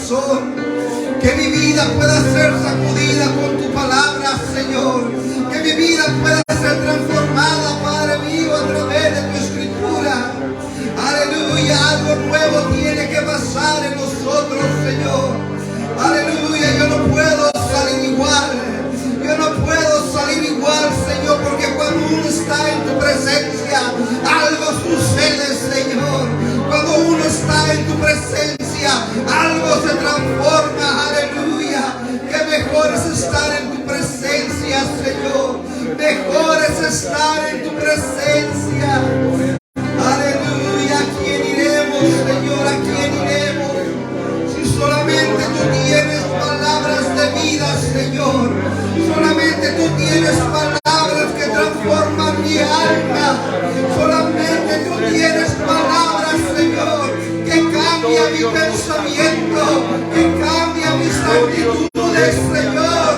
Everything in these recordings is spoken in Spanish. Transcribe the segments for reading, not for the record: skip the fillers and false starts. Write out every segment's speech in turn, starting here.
corazón. Que mi vida pueda ser sacudida con tu palabra, Señor. Que mi vida pueda ser transformada, Padre mío, a través de tu escritura. Aleluya, algo nuevo tiene que pasar en nosotros, Señor. Aleluya, yo no puedo salir igual. Yo no puedo salir igual, Señor, porque cuando uno está en tu presencia, algo sucede, Señor. Cuando uno está en tu presencia, algo se transforma, aleluya. Que mejor es estar en tu presencia, Señor. Mejor es estar en tu presencia. Aleluya, ¿a quién iremos, Señor? ¿A quién iremos? Si solamente tú tienes palabras de vida, Señor. Solamente tú tienes palabras que transforman mi alma. Solamente tú tienes palabras, Señor, que cambia mi pensamiento, que cambia mis actitudes, Señor.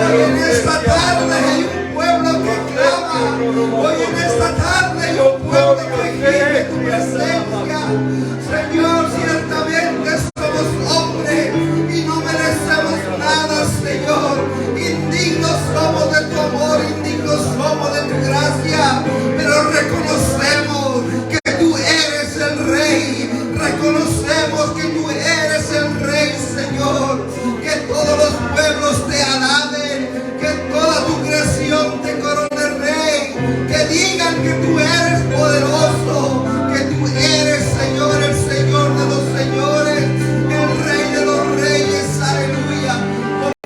Hoy en esta tarde hay un pueblo que clama. Hoy en esta tarde hay un pueblo que gime tu presencia. Señor, ciertamente somos hombres y no merecemos nada, Señor. Indignos somos de tu amor, indignos somos de tu gracia, pero reconocemos que tú eres el Rey. Reconocemos que tú eres el Rey, Señor. Que todos los pueblos te alaben, que toda tu creación te corone, Rey. Que digan que tú eres poderoso, que tú eres, Señor, el Señor de los señores, el Rey de los reyes. Aleluya.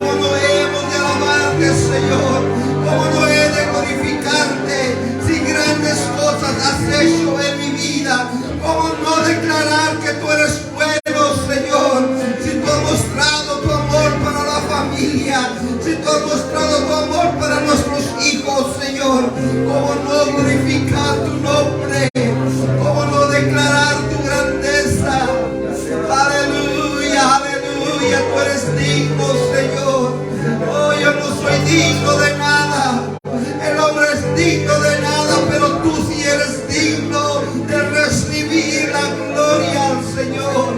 Como no hemos de alabarte, Señor, como no he de glorificarte, si grandes cosas has hecho en mi vida. Como no declarar que tú eres bueno, Señor, si tú has mostrado tu amor para la familia, si tú has mostrado tu amor para nuestros hijos, Señor. Como no glorificar tu nombre, como no declarar tu grandeza. Aleluya, aleluya, tú eres digno, Señor. Oh, yo no soy digno de nada. El hombre es digno de nada, pero tú sí eres digno de recibir la gloria al Señor.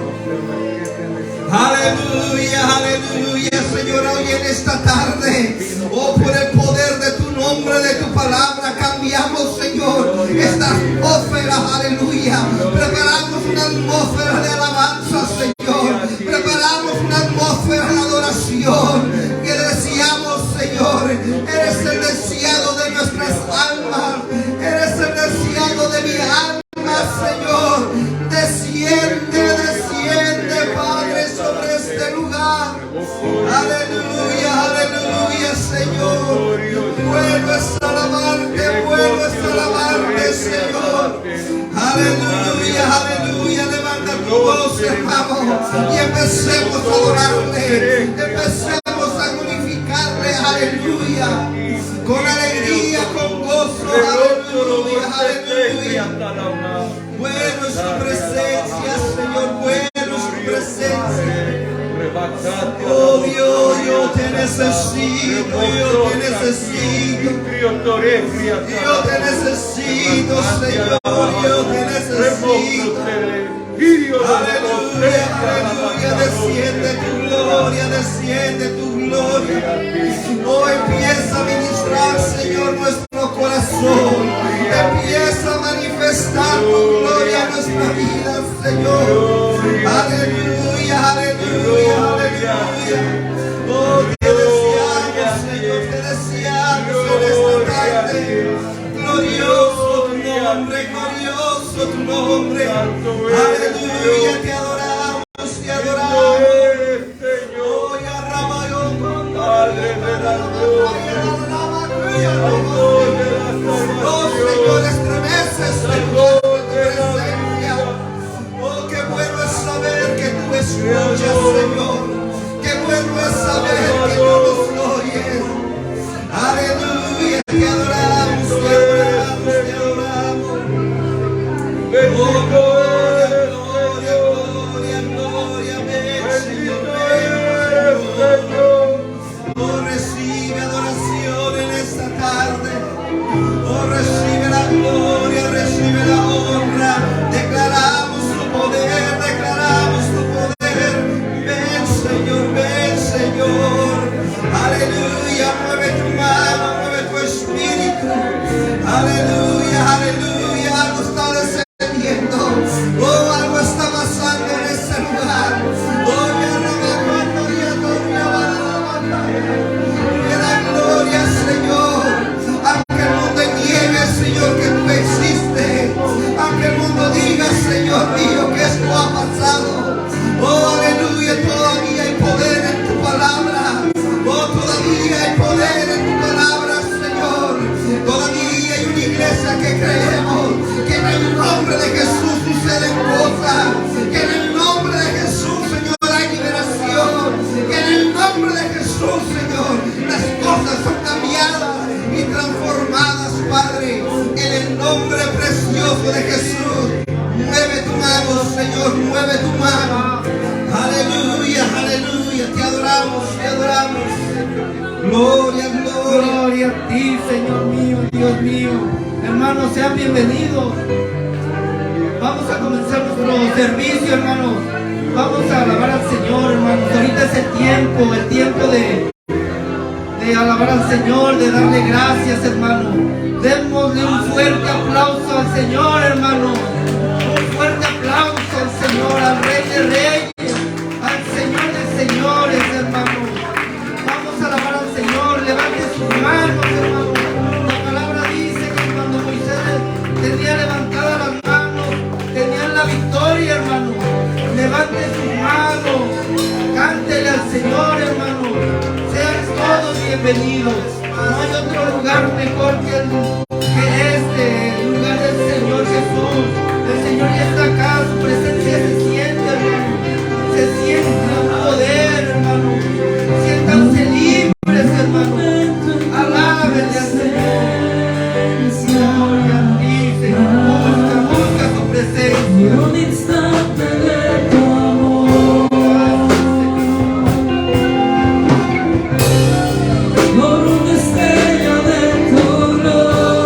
Aleluya, aleluya, Señor. Hoy en esta tarde, oh, por el poder de tu nombre, de tu palabra, cambiamos, Señor, esta atmósfera, aleluya. Preparamos una atmósfera de alabanza, Señor. Preparamos una atmósfera de adoración que deseamos, Señor. Eres el deseado de nuestras almas. Eres el deseado de mi alma, Señor. Desciende, desciende, Padre, sobre este lugar. Aleluya, aleluya, Señor. Vuelves a alabarte, Señor. Aleluya, aleluya. Levanta tu voz, hermano, y empecemos a adorarle. Empecemos a glorificarle, aleluya. Con alegría, con gozo, aleluya, aleluya. Bueno es tu presencia, Señor, bueno es tu presencia. Oh Dios, yo te necesito, yo te necesito. Yo te necesito, Señor, yo te necesito. Aleluya, aleluya, desciende tu gloria, desciende tu gloria. Oh, empieza a ministrar, Señor, nuestro corazón. Empieza a manifestar tu gloria en nuestra vida, Señor. Aleluya, aleluya, aleluya. Oh, te deseamos, Señor, te deseamos en esta tarde. Glorioso tu nombre, glorioso tu nombre. Aleluya, te adoramos, te adoramos. Oh, ya Ramayón, Padre de la gloria. Oh, Señor, estremeces, Señor, tu presencia. Oh, qué bueno es saber que tú escuchas, Señor. Qué bueno es saber que tú nos oyes. Aleluya, te adoramos, te adoramos, te adoramos. Oh, gloria, gloria, gloria, gloria, ven, Señor, ven, Señor. Oh, recibe adoración en esta tarde. Oh, recibe la gloria, recibe la honra. Declaramos tu poder, declaramos tu poder. Ven, tu mano. Aleluya, aleluya. Te adoramos, te adoramos. Gloria, gloria. Gloria a ti, Señor mío, Dios mío. Hermanos, sean bienvenidos. Vamos a comenzar nuestro servicio, hermanos. Vamos a alabar al Señor, hermanos. Ahorita es el tiempo de alabar al Señor, de darle gracias, hermano. Démosle un fuerte aplauso al Señor, hermano. Un fuerte aplauso al Señor, al Rey de Reyes, al Señor de Señores, hermano. Vamos a alabar al Señor. Levante sus manos, hermano. La palabra dice que cuando Moisés tenía levantadas las manos, tenían la victoria, hermano. Levante sus manos, cántele al Señor, hermano. Sean todos bienvenidos. No hay otro lugar mejor que este, el lugar del Señor Jesús. El Señor ya está acá, su presencia se siente, hermano. Se siente un poder, hermano. Siéntanse libres, hermano. Alábenle al Señor. Gloria a ti, Señor. Busca su presencia. Un instante de tu amor, por una estrella de tu gloria.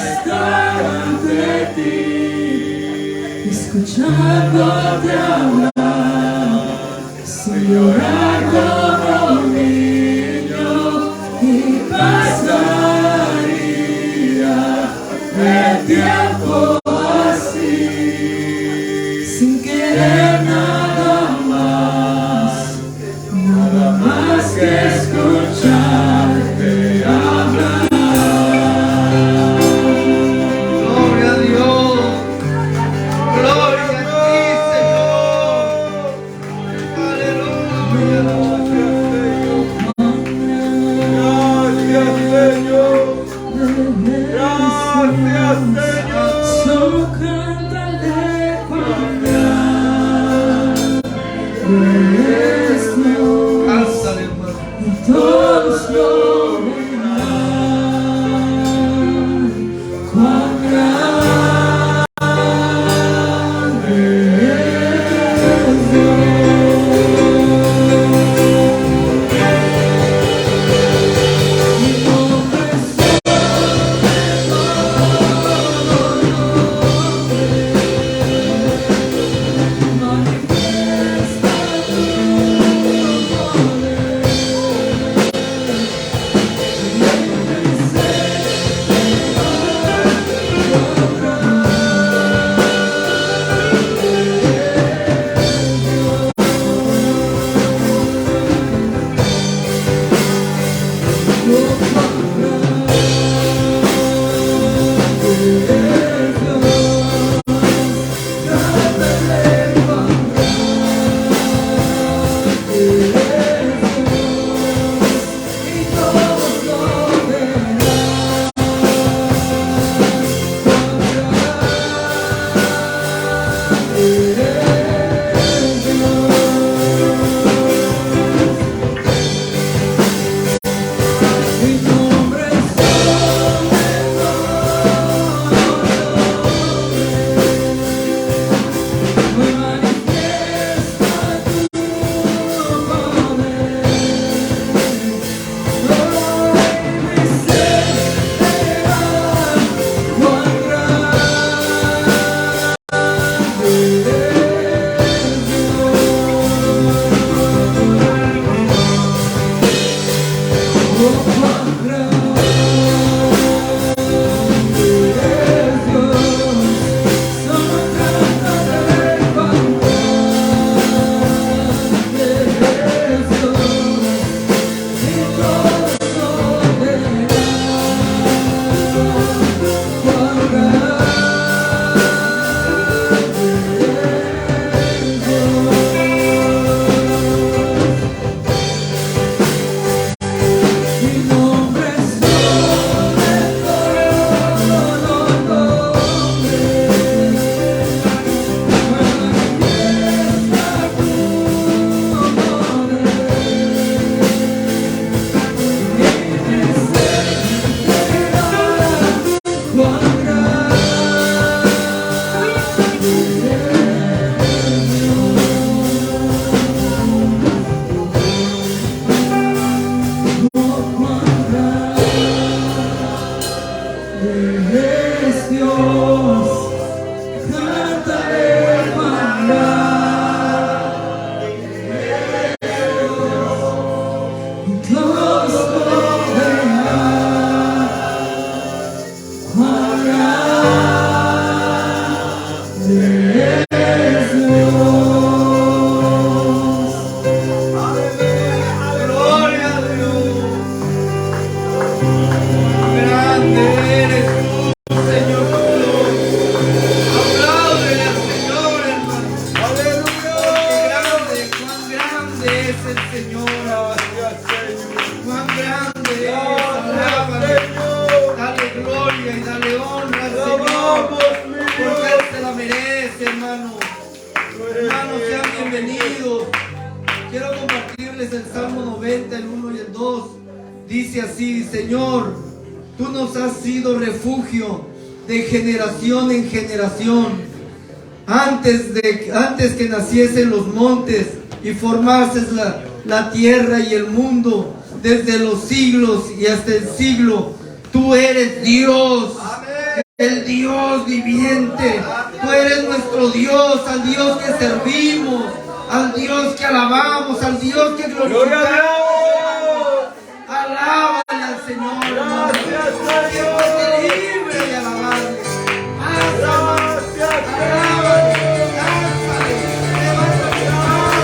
estar ante ti, escuchándote hablar, sin llorar como un niño, y pasaría el tiempo así, sin querer nada más que escucharte hablar. Gloria a Dios. Gloria a ti, Señor. Aleluya. Gracias, Señor. Gracias, Señor. Solo cántale cuán grande eres Dios. Cántale, hermano. Todos lo verán, cuán grande es Dios. Mi nombre es manifiesta tu poder. bienvenidos. Quiero compartirles el Salmo 90, el 1 y el 2. Dice así: Señor, tú nos has sido refugio de generación en generación. Antes que naciesen los montes y formases la tierra y el mundo, desde los siglos y hasta el siglo, tú eres Dios. Amén. el Dios viviente. Tú eres nuestro Dios, al Dios que servimos, al Dios que alabamos, al Dios que glorificamos. Alábale al Señor, hermano. Siéntete libre de alabarle. Alábale, lánzale, levanta tu mano.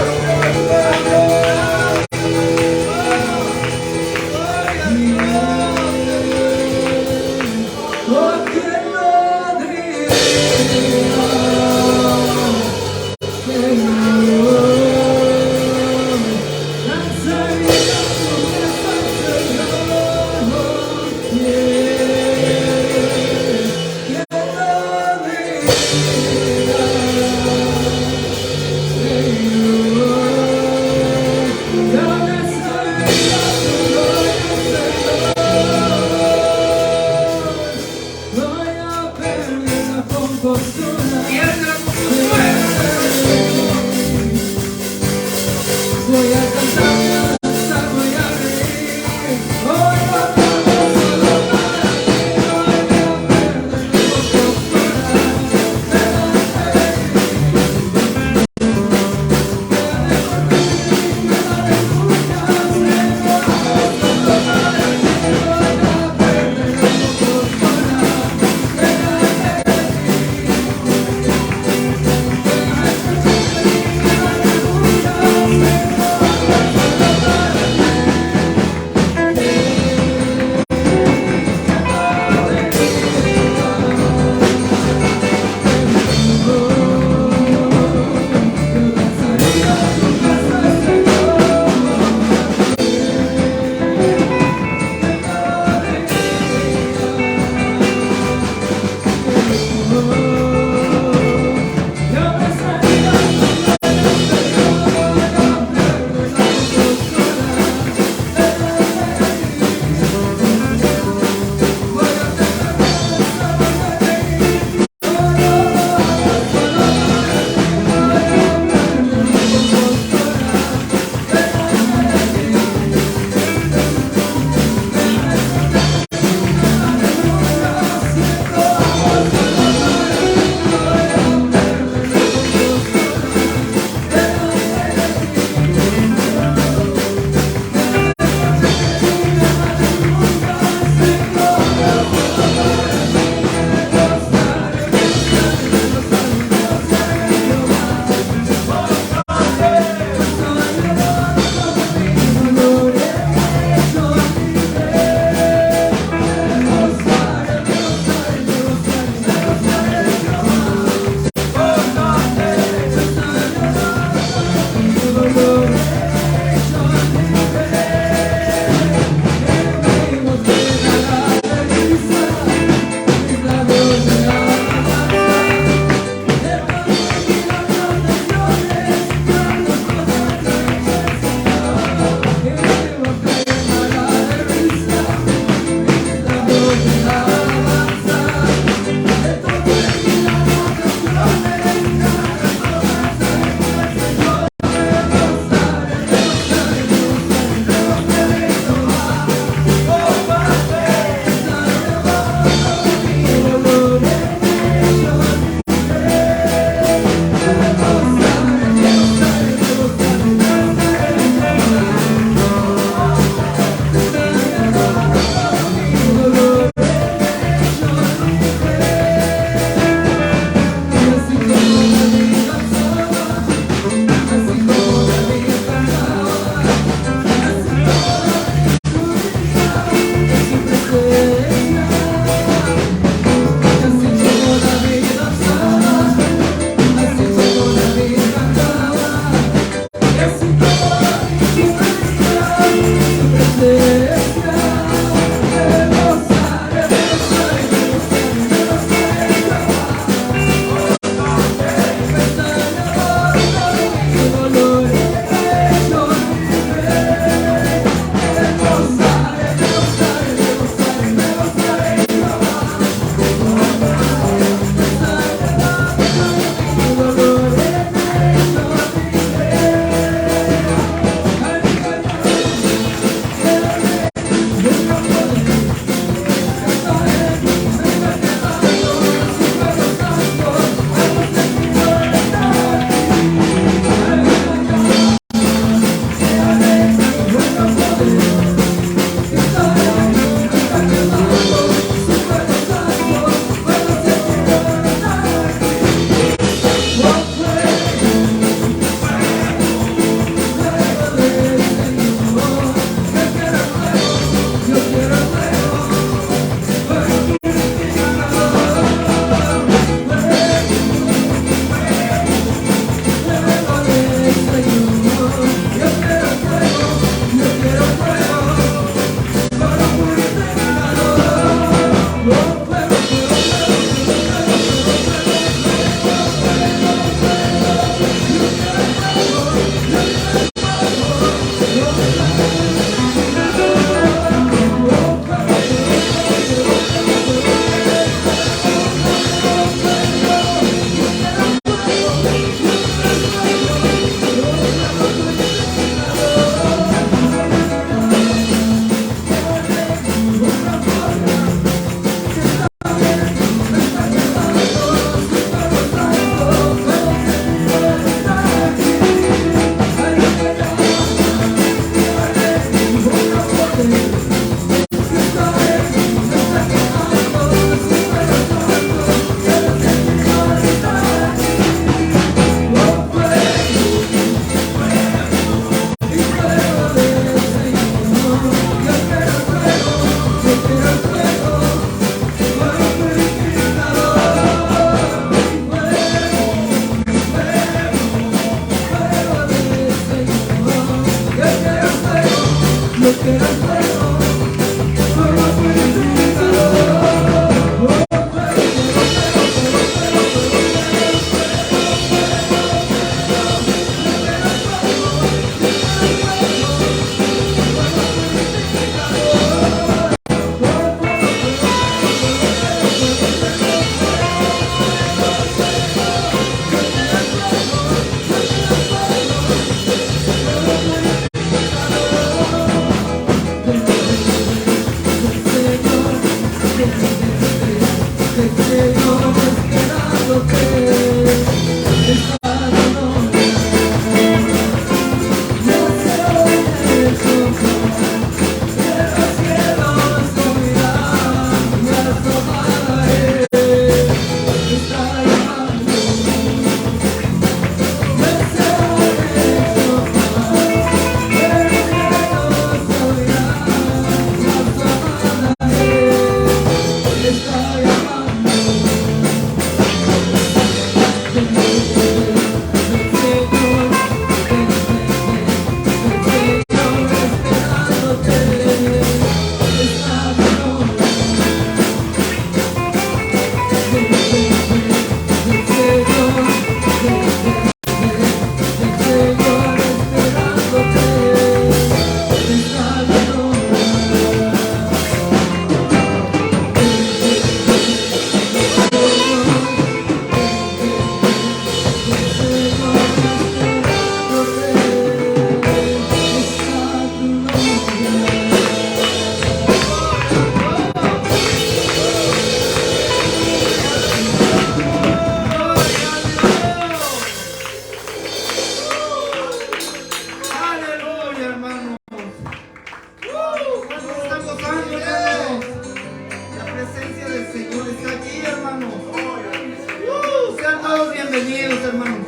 bienvenidos, hermanos.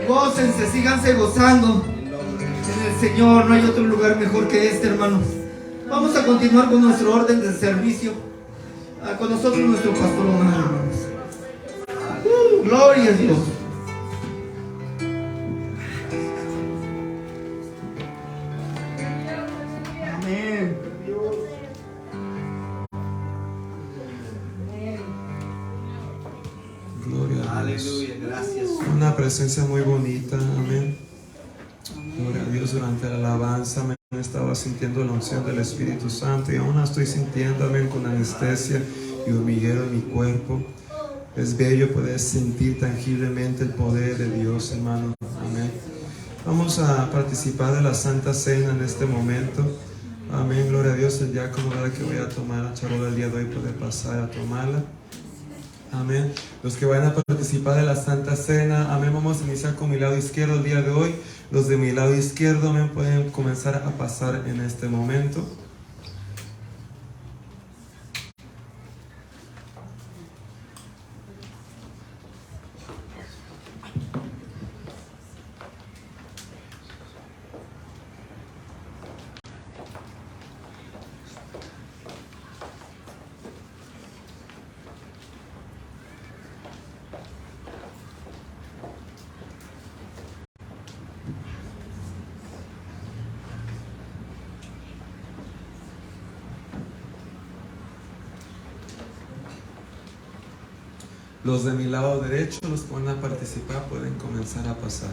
Gócense, síganse gozando. En el Señor no hay otro lugar mejor que este, hermanos. Vamos a continuar con nuestro orden de servicio. Con nosotros nuestro pastor Omar, hermanos. Gloria a Dios. Amén. Gloria a Dios. Aleluya, gracias. Una presencia muy bonita, amén. Gloria a Dios. Durante la alabanza me estaba sintiendo la unción del Espíritu Santo y aún la estoy sintiendo, amén, con anestesia y hormiguero en mi cuerpo. Es bello poder sentir tangiblemente el poder de Dios, hermano, amén. Vamos a participar de la Santa Cena en este momento, amén. Gloria a Dios. El diácono que voy a tomar la charola el día de hoy puede pasar a tomarla. Amén. Los que vayan a participar de la Santa Cena, amén, vamos a iniciar con mi lado izquierdo el día de hoy. Los de mi lado izquierdo, amén, pueden comenzar a pasar en este momento. Los de mi lado derecho, los que van a participar, pueden comenzar a pasar.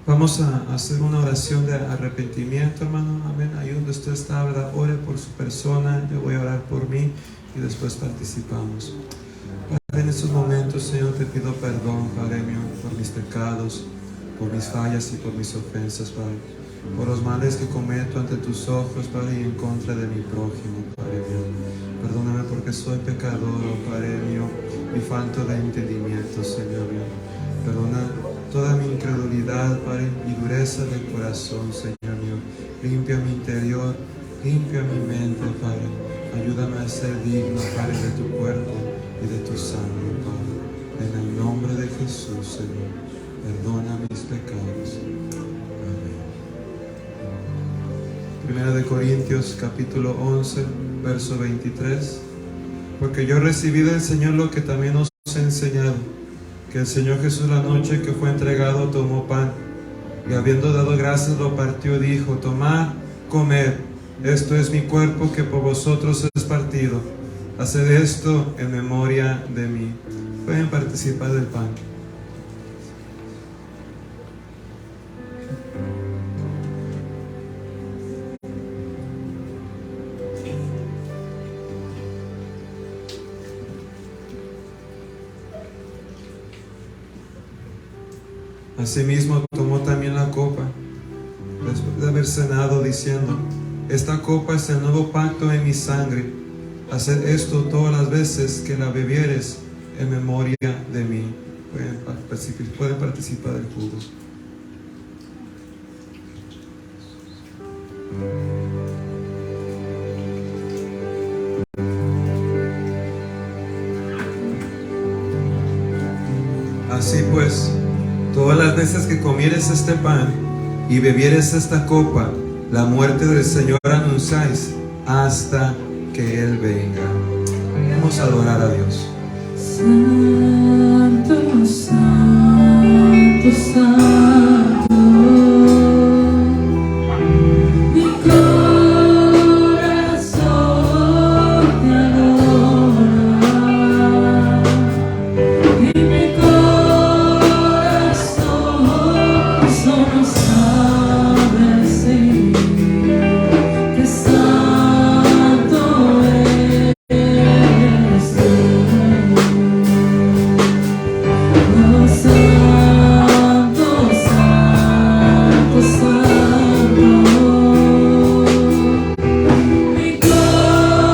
Vamos a hacer una oración de arrepentimiento, hermano, amén. Ahí donde usted está, ¿verdad? Ore por su persona, yo voy a orar por mí y después participamos. Padre, en estos momentos, Señor, te pido perdón, Padre mío, por mis pecados, por mis fallas y por mis ofensas, Padre, por los males que cometo ante tus ojos, Padre, y en contra de mi prójimo, Padre mío. Perdóname porque soy pecador, Padre mío, y falto de entendimiento, Señor mío. Perdona toda mi incredulidad, Padre, y dureza de corazón, Señor mío. Limpia mi interior, limpia mi mente, Padre. Ayúdame a ser digno, Padre, de tu cuerpo y de tu sangre, Padre. En el nombre de Jesús, Señor, perdona mis pecados. Amén. Primera de Corintios, capítulo 11, verso 23. Porque yo recibí del Señor lo que también os he enseñado, que el Señor Jesús la noche que fue entregado tomó pan, y habiendo dado gracias lo partió y dijo: tomad, comed, esto es mi cuerpo que por vosotros es partido. Haced esto en memoria de mí. Pueden participar del pan. Asimismo tomó también la copa, después de haber cenado, diciendo: esta copa es el nuevo pacto en mi sangre. Haced esto todas las veces que la bebieres en memoria de mí. pueden participar del jugo. Así pues, todas las veces que comieres este pan y bebieres esta copa, la muerte del Señor anunciáis hasta que Él venga. Vamos a adorar a Dios. Santo, santo, santo, mi corazón te adora, y mi corazón solo sabe decir que santo eres tú. Oh, santo, santo, santo, mi corazón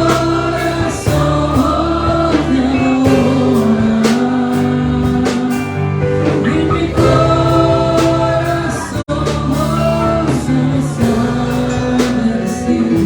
te adora, y mi corazón solo sabe decir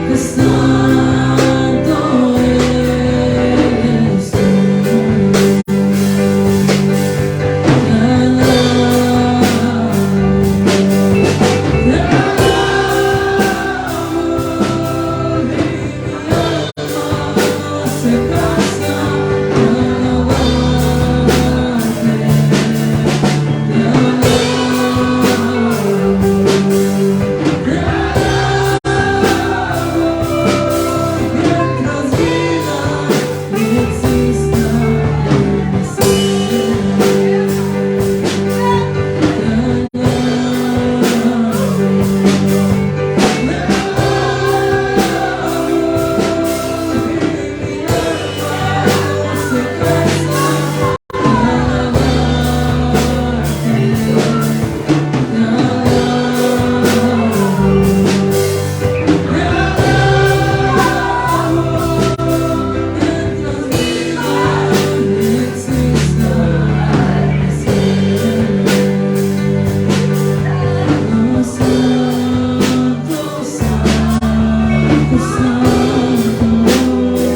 que santo eres tú.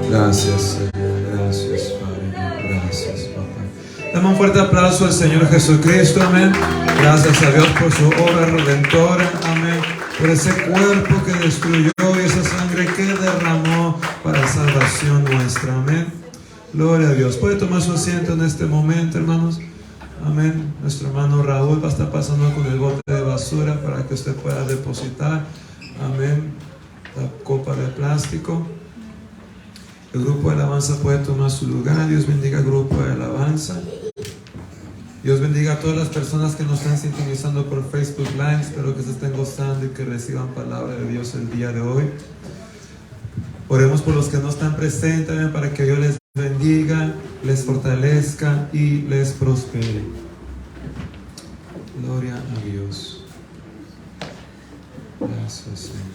Gracias, Señor. Gracias, Padre. Gracias, Papá. Dame un fuerte aplauso al Señor Jesucristo. Amén. Gracias a Dios por su obra redentora. Amén. Por ese cuerpo que destruyó y esa sangre que derramó para salvación nuestra. Amén. Gloria a Dios. Puede tomar su asiento en este momento, hermanos. Amén. Nuestro hermano Raúl va a estar pasando con el bote de basura para que usted pueda depositar. Amén. La copa de plástico. El grupo de alabanza puede tomar su lugar. Dios bendiga al grupo de alabanza. Dios bendiga a todas las personas que nos están sintonizando por Facebook Live. Espero que se estén gozando y que reciban palabra de Dios el día de hoy. Oremos por los que no están presentes, amén, para que Dios les bendiga, les fortalezca y les prospere. Gloria a Dios. Gracias, Señor.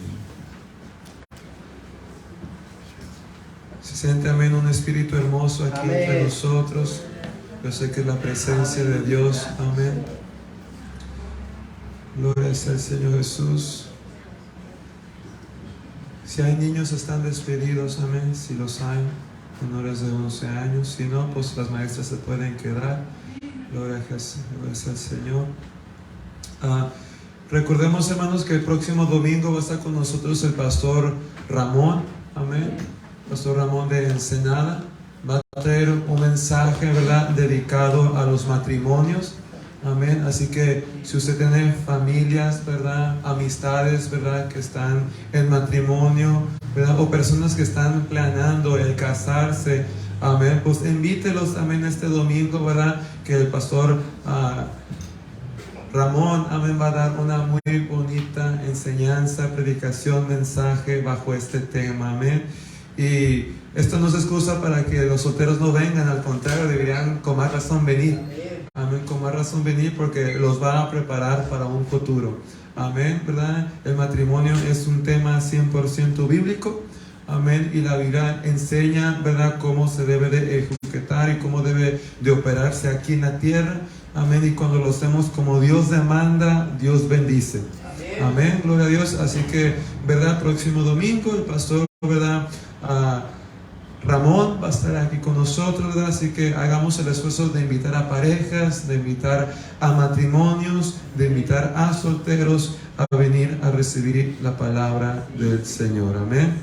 Se siente, amén, un espíritu hermoso aquí Amén. entre nosotros. Yo sé que es la presencia de Dios. Amén. Gloria sea al Señor Jesús. Si hay niños, están despedidos. Amén. Si los hay, menores de 11 años. Si no, pues las maestras se pueden quedar. Gloria sea al Señor. Recordemos, hermanos, que el próximo domingo va a estar con nosotros el pastor Ramón. Amén. Pastor Ramón de Ensenada va a traer un mensaje, ¿verdad?, dedicado a los matrimonios. Amén. Así que si usted tiene familias, ¿verdad?, amistades, ¿verdad?, que están en matrimonio, ¿verdad?, o personas que están planeando el casarse, Amén. Pues invítelos también este domingo, ¿verdad? Que el pastor Ramón, amén, va a dar una muy bonita enseñanza, predicación, mensaje bajo este tema, amén. Y esto no es excusa para que los solteros no vengan, al contrario, deberían con más razón venir. Amén, con más razón venir porque los va a preparar para un futuro. Amén, ¿verdad? El matrimonio es un tema 100% bíblico. Amén, y la Biblia enseña, ¿verdad?, cómo se debe de ejecutar y cómo debe de operarse aquí en la tierra. Amén, y cuando lo hacemos como Dios demanda, Dios bendice. Amén, gloria a Dios. Así que, ¿verdad?, próximo domingo el pastor, ¿verdad?, Ramón va a estar aquí con nosotros, ¿verdad? Así que hagamos el esfuerzo de invitar a parejas, de invitar a matrimonios, de invitar a solteros a venir a recibir la palabra del Señor. Amén.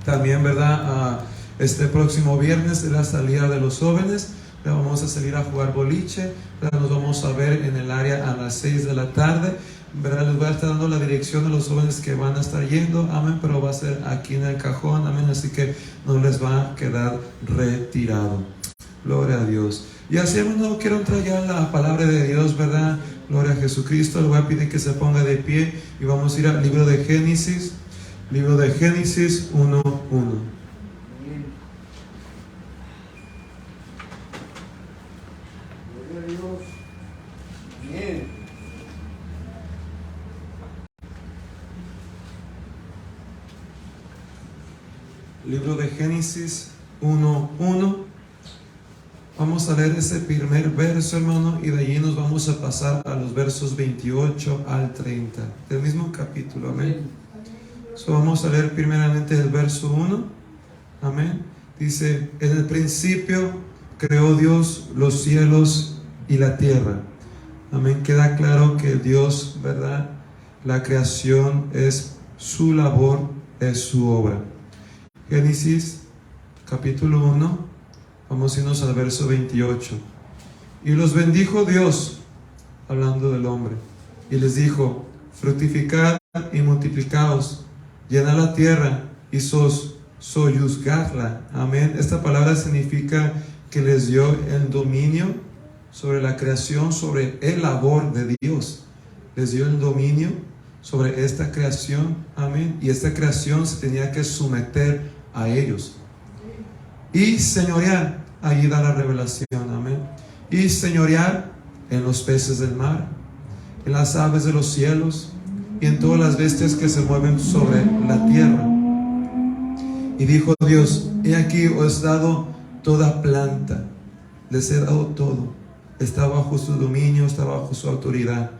También, ¿verdad? Este próximo viernes es la salida de los jóvenes. Vamos a salir a jugar boliche, ¿verdad? Nos vamos a ver en el área a las 6 de la tarde, ¿verdad? Les voy a estar dando la dirección de los jóvenes que van a estar yendo, amén, pero va a ser aquí en el cajón, amén, así que no les va a quedar retirado. Gloria a Dios. Y así, hermano, quiero entregar la palabra de Dios, ¿verdad? Gloria a Jesucristo. Le voy a pedir que se ponga de pie y vamos a ir al libro de Génesis, 1:1. Libro de Génesis 1:1. Vamos a leer ese primer verso, hermano, y de allí nos vamos a pasar a los versos 28 al 30 del mismo capítulo. Amén. Vamos a leer primeramente el verso 1. Amén. Dice: en el principio creó Dios los cielos y la tierra. Amén. Queda claro que Dios, ¿verdad?, la creación es su labor, es su obra. Génesis capítulo 1, vamos a irnos al verso 28. Y los bendijo Dios, hablando del hombre, y les dijo: fructificad y multiplicaos, llenad la tierra y sojuzgadla. Amén. Esta palabra significa que les dio el dominio sobre la creación, sobre el labor de Dios. Les dio el dominio sobre esta creación. Amén. Y esta creación se tenía que someter a ellos. Y señorear, allí da la revelación. Amén. Y señorear en los peces del mar, en las aves de los cielos y en todas las bestias que se mueven sobre la tierra. Y dijo Dios: he aquí os he dado toda planta, les he dado todo, está bajo su dominio, está bajo su autoridad,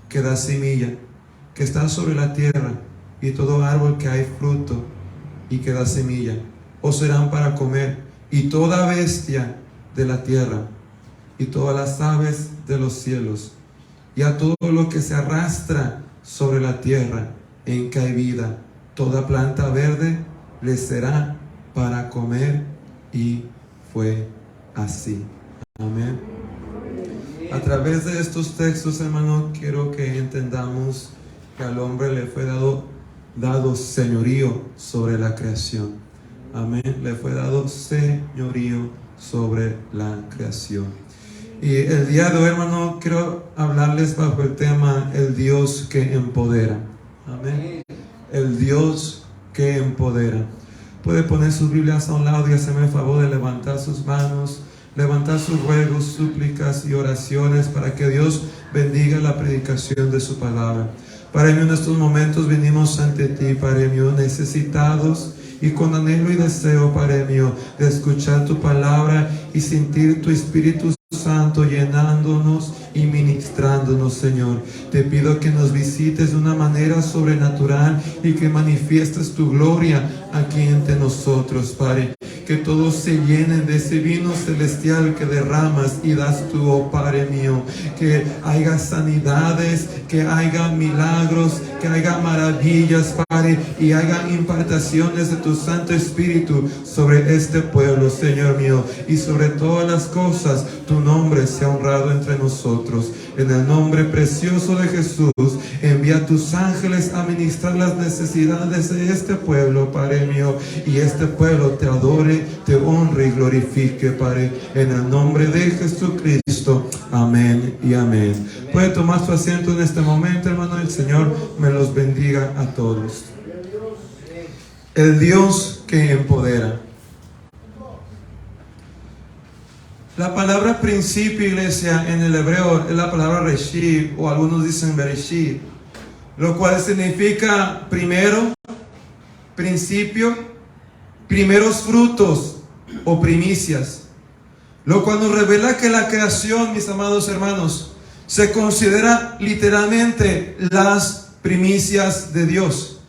que da semilla, que está sobre la tierra, y todo árbol que hay fruto y que da semilla, os serán para comer, y toda bestia de la tierra, y todas las aves de los cielos, y a todo lo que se arrastra sobre la tierra en que hay vida, toda planta verde les será para comer. Y fue así. Amén. A través de estos textos, hermano, quiero que entendamos que al hombre le fue dado señorío sobre la creación. Amén. Le fue dado señorío sobre la creación. Y el día de hoy, hermano, quiero hablarles bajo el tema: el Dios que empodera. Amén. El Dios que empodera. Puede poner sus Biblias a un lado y hacerme el favor de levantar sus manos, levantar sus ruegos, súplicas y oraciones para que Dios bendiga la predicación de su palabra. Padre mío, en estos momentos venimos ante ti, Padre mío, necesitados y con anhelo y deseo, Padre mío, de escuchar tu palabra y sentir tu Espíritu Santo llenándonos y ministrándonos, Señor. Te pido que nos visites de una manera sobrenatural y que manifiestes tu gloria aquí entre nosotros, Padre. Que todos se llenen de ese vino celestial que derramas y das tú, oh Padre mío. Que haya sanidades, que haya milagros, que haya maravillas, Padre, y haya impartaciones de tu Santo Espíritu sobre este pueblo, Señor mío. Y sobre todas las cosas, tu nombre sea honrado entre nosotros. En el nombre precioso de Jesús, envía tus ángeles a ministrar las necesidades de este pueblo, Padre mío, y este pueblo te adore, te honre y glorifique, Padre, en el nombre de Jesucristo. Amén y amén. Puede tomar su asiento en este momento, hermano. El Señor me los bendiga a todos. El Dios que empodera. La palabra principio, iglesia, en el hebreo es la palabra reshit, o algunos dicen bereshit, lo cual significa primero, principio, primeros frutos o primicias, lo cual nos revela que la creación, mis amados hermanos, se considera literalmente las primicias de Dios.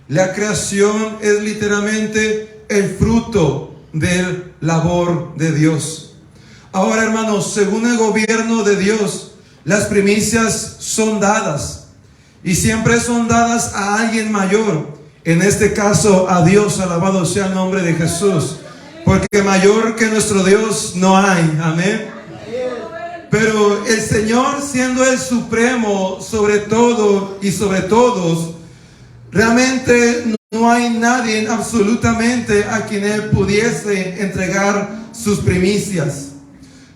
La creación es literalmente el fruto del labor de Dios. Ahora, hermanos, según el gobierno de Dios, las primicias son dadas, y siempre son dadas a alguien mayor. En este caso, a Dios. Alabado sea el nombre de Jesús, porque mayor que nuestro Dios no hay. Amén. Pero el Señor, siendo el supremo sobre todo y sobre todos, realmente no hay nadie absolutamente a quien Él pudiese entregar sus primicias.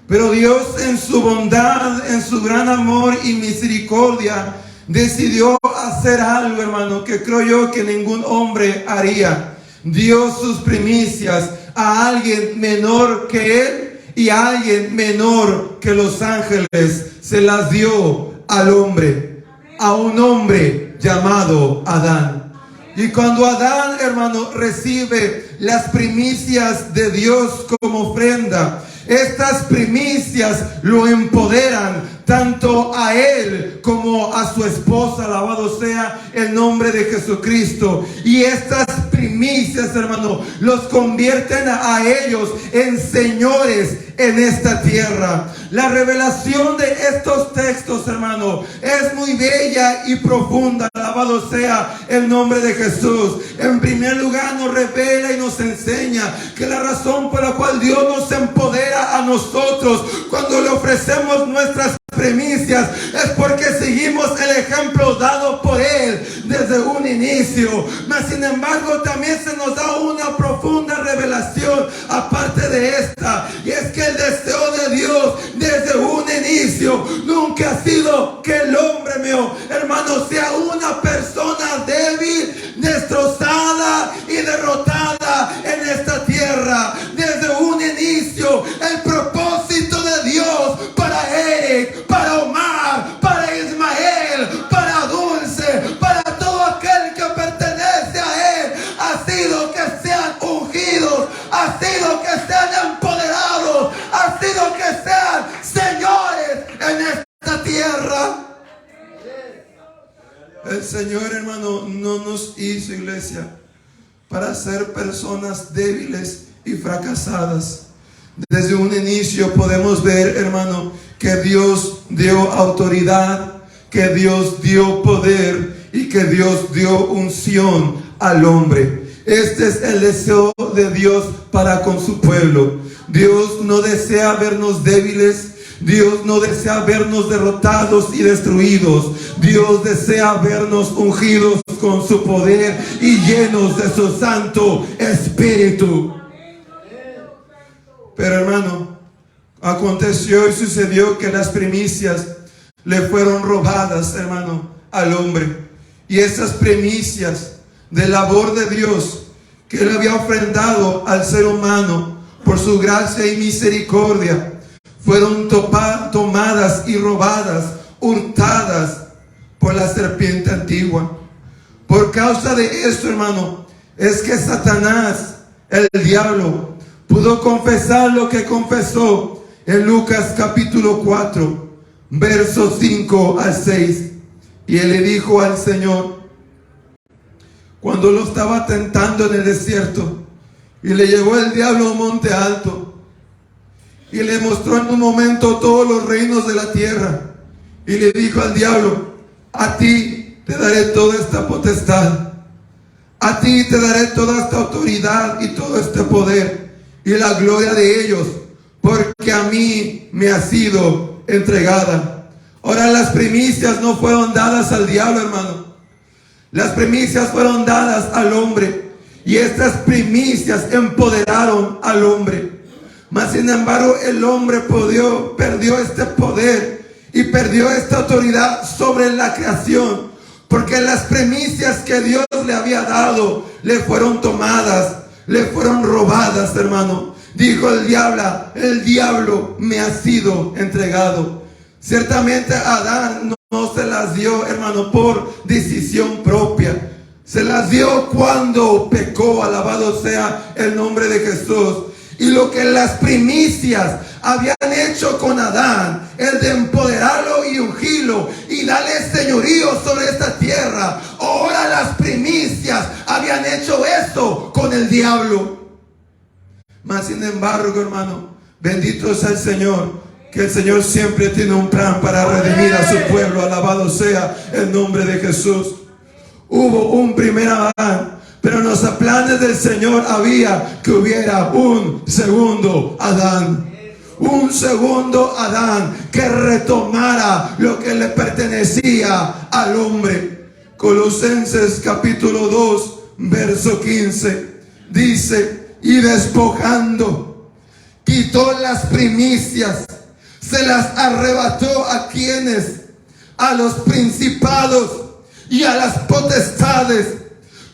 Pero Dios, en su bondad, en su gran amor y misericordia, decidió hacer algo, hermano, que creo yo que ningún hombre haría. Dio sus primicias a alguien menor que Él y a alguien menor que los ángeles. Se las dio al hombre, a un hombre llamado Adán. Y cuando Adán, hermano, recibe las primicias de Dios como ofrenda, estas primicias lo empoderan tanto a él como a su esposa. Alabado sea el nombre de Jesucristo. Y estas primicias, hermano, los convierten a ellos en señores en esta tierra. La revelación de estos textos, hermano, es muy bella y profunda. Alabado sea el nombre de Jesús. En primer lugar, nos revela y nos enseña que la razón por la cual Dios nos empodera a nosotros cuando le ofrecemos nuestras primicias es porque seguimos el ejemplo dado por Él desde un inicio. Mas sin embargo, también se nos da una profunda revelación aparte de esta, y es que el deseo de Dios desde un inicio nunca ha sido que el hombre, mío hermano, sea una persona débil, destrozada y derrotada en esta tierra. Desde un inicio, el propósito de Dios para Eric, para Omar, para Ismael, para Dulce, para todo aquel que pertenece a Él, ha sido que sean ungidos, ha sido que sean empoderados, ha sido que sean señores en esta tierra. El Señor, hermano, no nos hizo, iglesia, para ser personas débiles y fracasadas. Desde un inicio podemos ver, hermano, que Dios dio autoridad, que Dios dio poder y que Dios dio unción al hombre. Este es el deseo de Dios para con su pueblo. Dios no desea vernos débiles. Dios no desea vernos derrotados y destruidos. Dios desea vernos ungidos con su poder y llenos de su Santo Espíritu. Pero, hermano, aconteció y sucedió que las primicias le fueron robadas, hermano, al hombre. Y esas primicias de labor de Dios que Él había ofrendado al ser humano por su gracia y misericordia fueron tomadas y robadas, hurtadas por la serpiente antigua. Por causa de esto, hermano, es que Satanás, el diablo, pudo confesar lo que confesó en Lucas capítulo 4, versos 5 al 6. Y él le dijo al Señor, cuando lo estaba tentando en el desierto, y le llevó el diablo a un monte alto, y le mostró en un momento todos los reinos de la tierra, y le dijo al diablo, a ti te daré toda esta potestad, a ti te daré toda esta autoridad y todo este poder, y la gloria de ellos, porque a mí me ha sido entregada. Ahora las primicias no fueron dadas al diablo, hermano. Las primicias fueron dadas al hombre. Y estas primicias empoderaron al hombre. Mas sin embargo el hombre perdió este poder y perdió esta autoridad sobre la creación. Porque las primicias que Dios le había dado le fueron tomadas, le fueron robadas, hermano. Dijo el diablo me ha sido entregado. Ciertamente Adán no se las dio, hermano, por decisión propia. Se las dio cuando pecó, alabado sea el nombre de Jesús. Y lo que las primicias habían hecho con Adán, el de empoderarlo y ungirlo y darle señorío sobre esta tierra, ahora las primicias habían hecho eso con el diablo. Mas sin embargo, hermano, bendito sea el Señor, que el Señor siempre tiene un plan para redimir a su pueblo. Alabado sea el nombre de Jesús. Hubo un primer Adán, pero en los planes del Señor había que hubiera un segundo Adán. Un segundo Adán que retomara lo que le pertenecía al hombre. Colosenses capítulo 2, verso 15 dice: y despojando, quitó las primicias, se las arrebató a quienes, a los principados y a las potestades,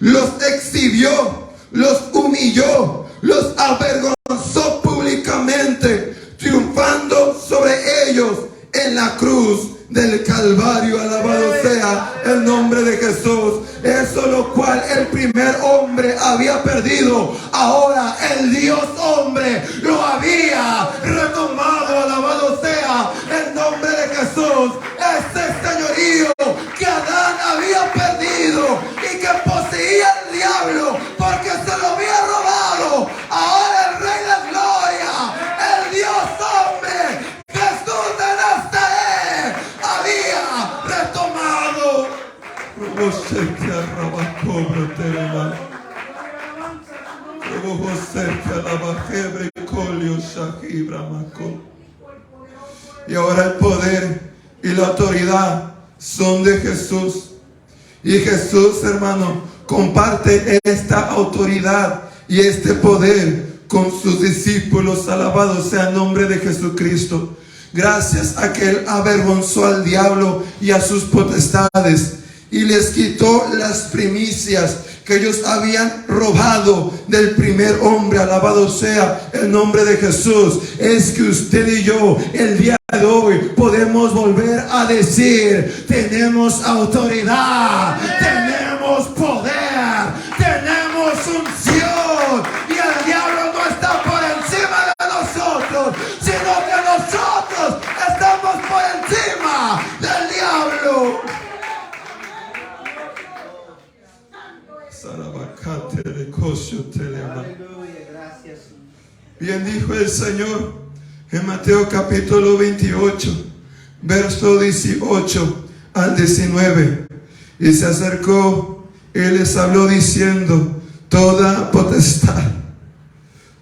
los exhibió, los humilló, los avergonzó públicamente, triunfando sobre ellos en la cruz del Calvario. Alabado sea el nombre de Jesús. Eso lo cual el primer hombre había perdido, ahora el Dios hombre lo había retomado. Alabado sea el nombre de Jesús. Ese señorío que Adán había perdido y que poseía el diablo porque se lo había robado, ahora el Rey de Gloria, el Dios hombre, Jesús de Nazaret, había retomado. Y ahora el poder y la autoridad son de Jesús. Y Jesús, hermano, comparte esta autoridad y este poder con sus discípulos. Alabado sea el nombre de Jesucristo. Gracias a que Él avergonzó al diablo y a sus potestades y les quitó las primicias que ellos habían robado del primer hombre. Alabado sea el nombre de Jesús. Es que usted y yo el día de hoy podemos volver a decir: tenemos autoridad, tenemos poder, tenemos unción, y el diablo no está por encima de nosotros, sino que nosotros estamos por encima del diablo. Bien dijo el Señor en Mateo capítulo 28, verso 18 al 19. Y se acercó y les habló diciendo: toda potestad,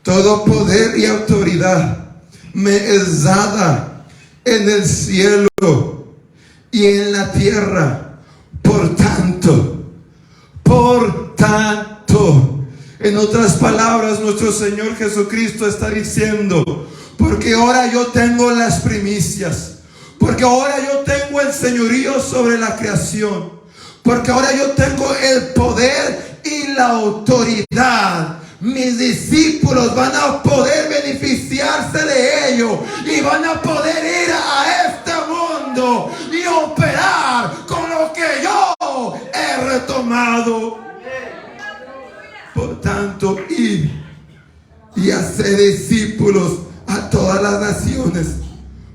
todo poder y autoridad me es dada en el cielo y en la tierra. Por tanto, en otras palabras, nuestro Señor Jesucristo está diciendo: porque ahora yo tengo las primicias, porque ahora yo tengo el señorío sobre la creación, porque ahora yo tengo el poder y la autoridad. Mis discípulos van a poder beneficiarse de ello y van a poder ir a este mundo y operar con lo que yo he retomado. Por tanto, ir y hacer discípulos a todas las naciones.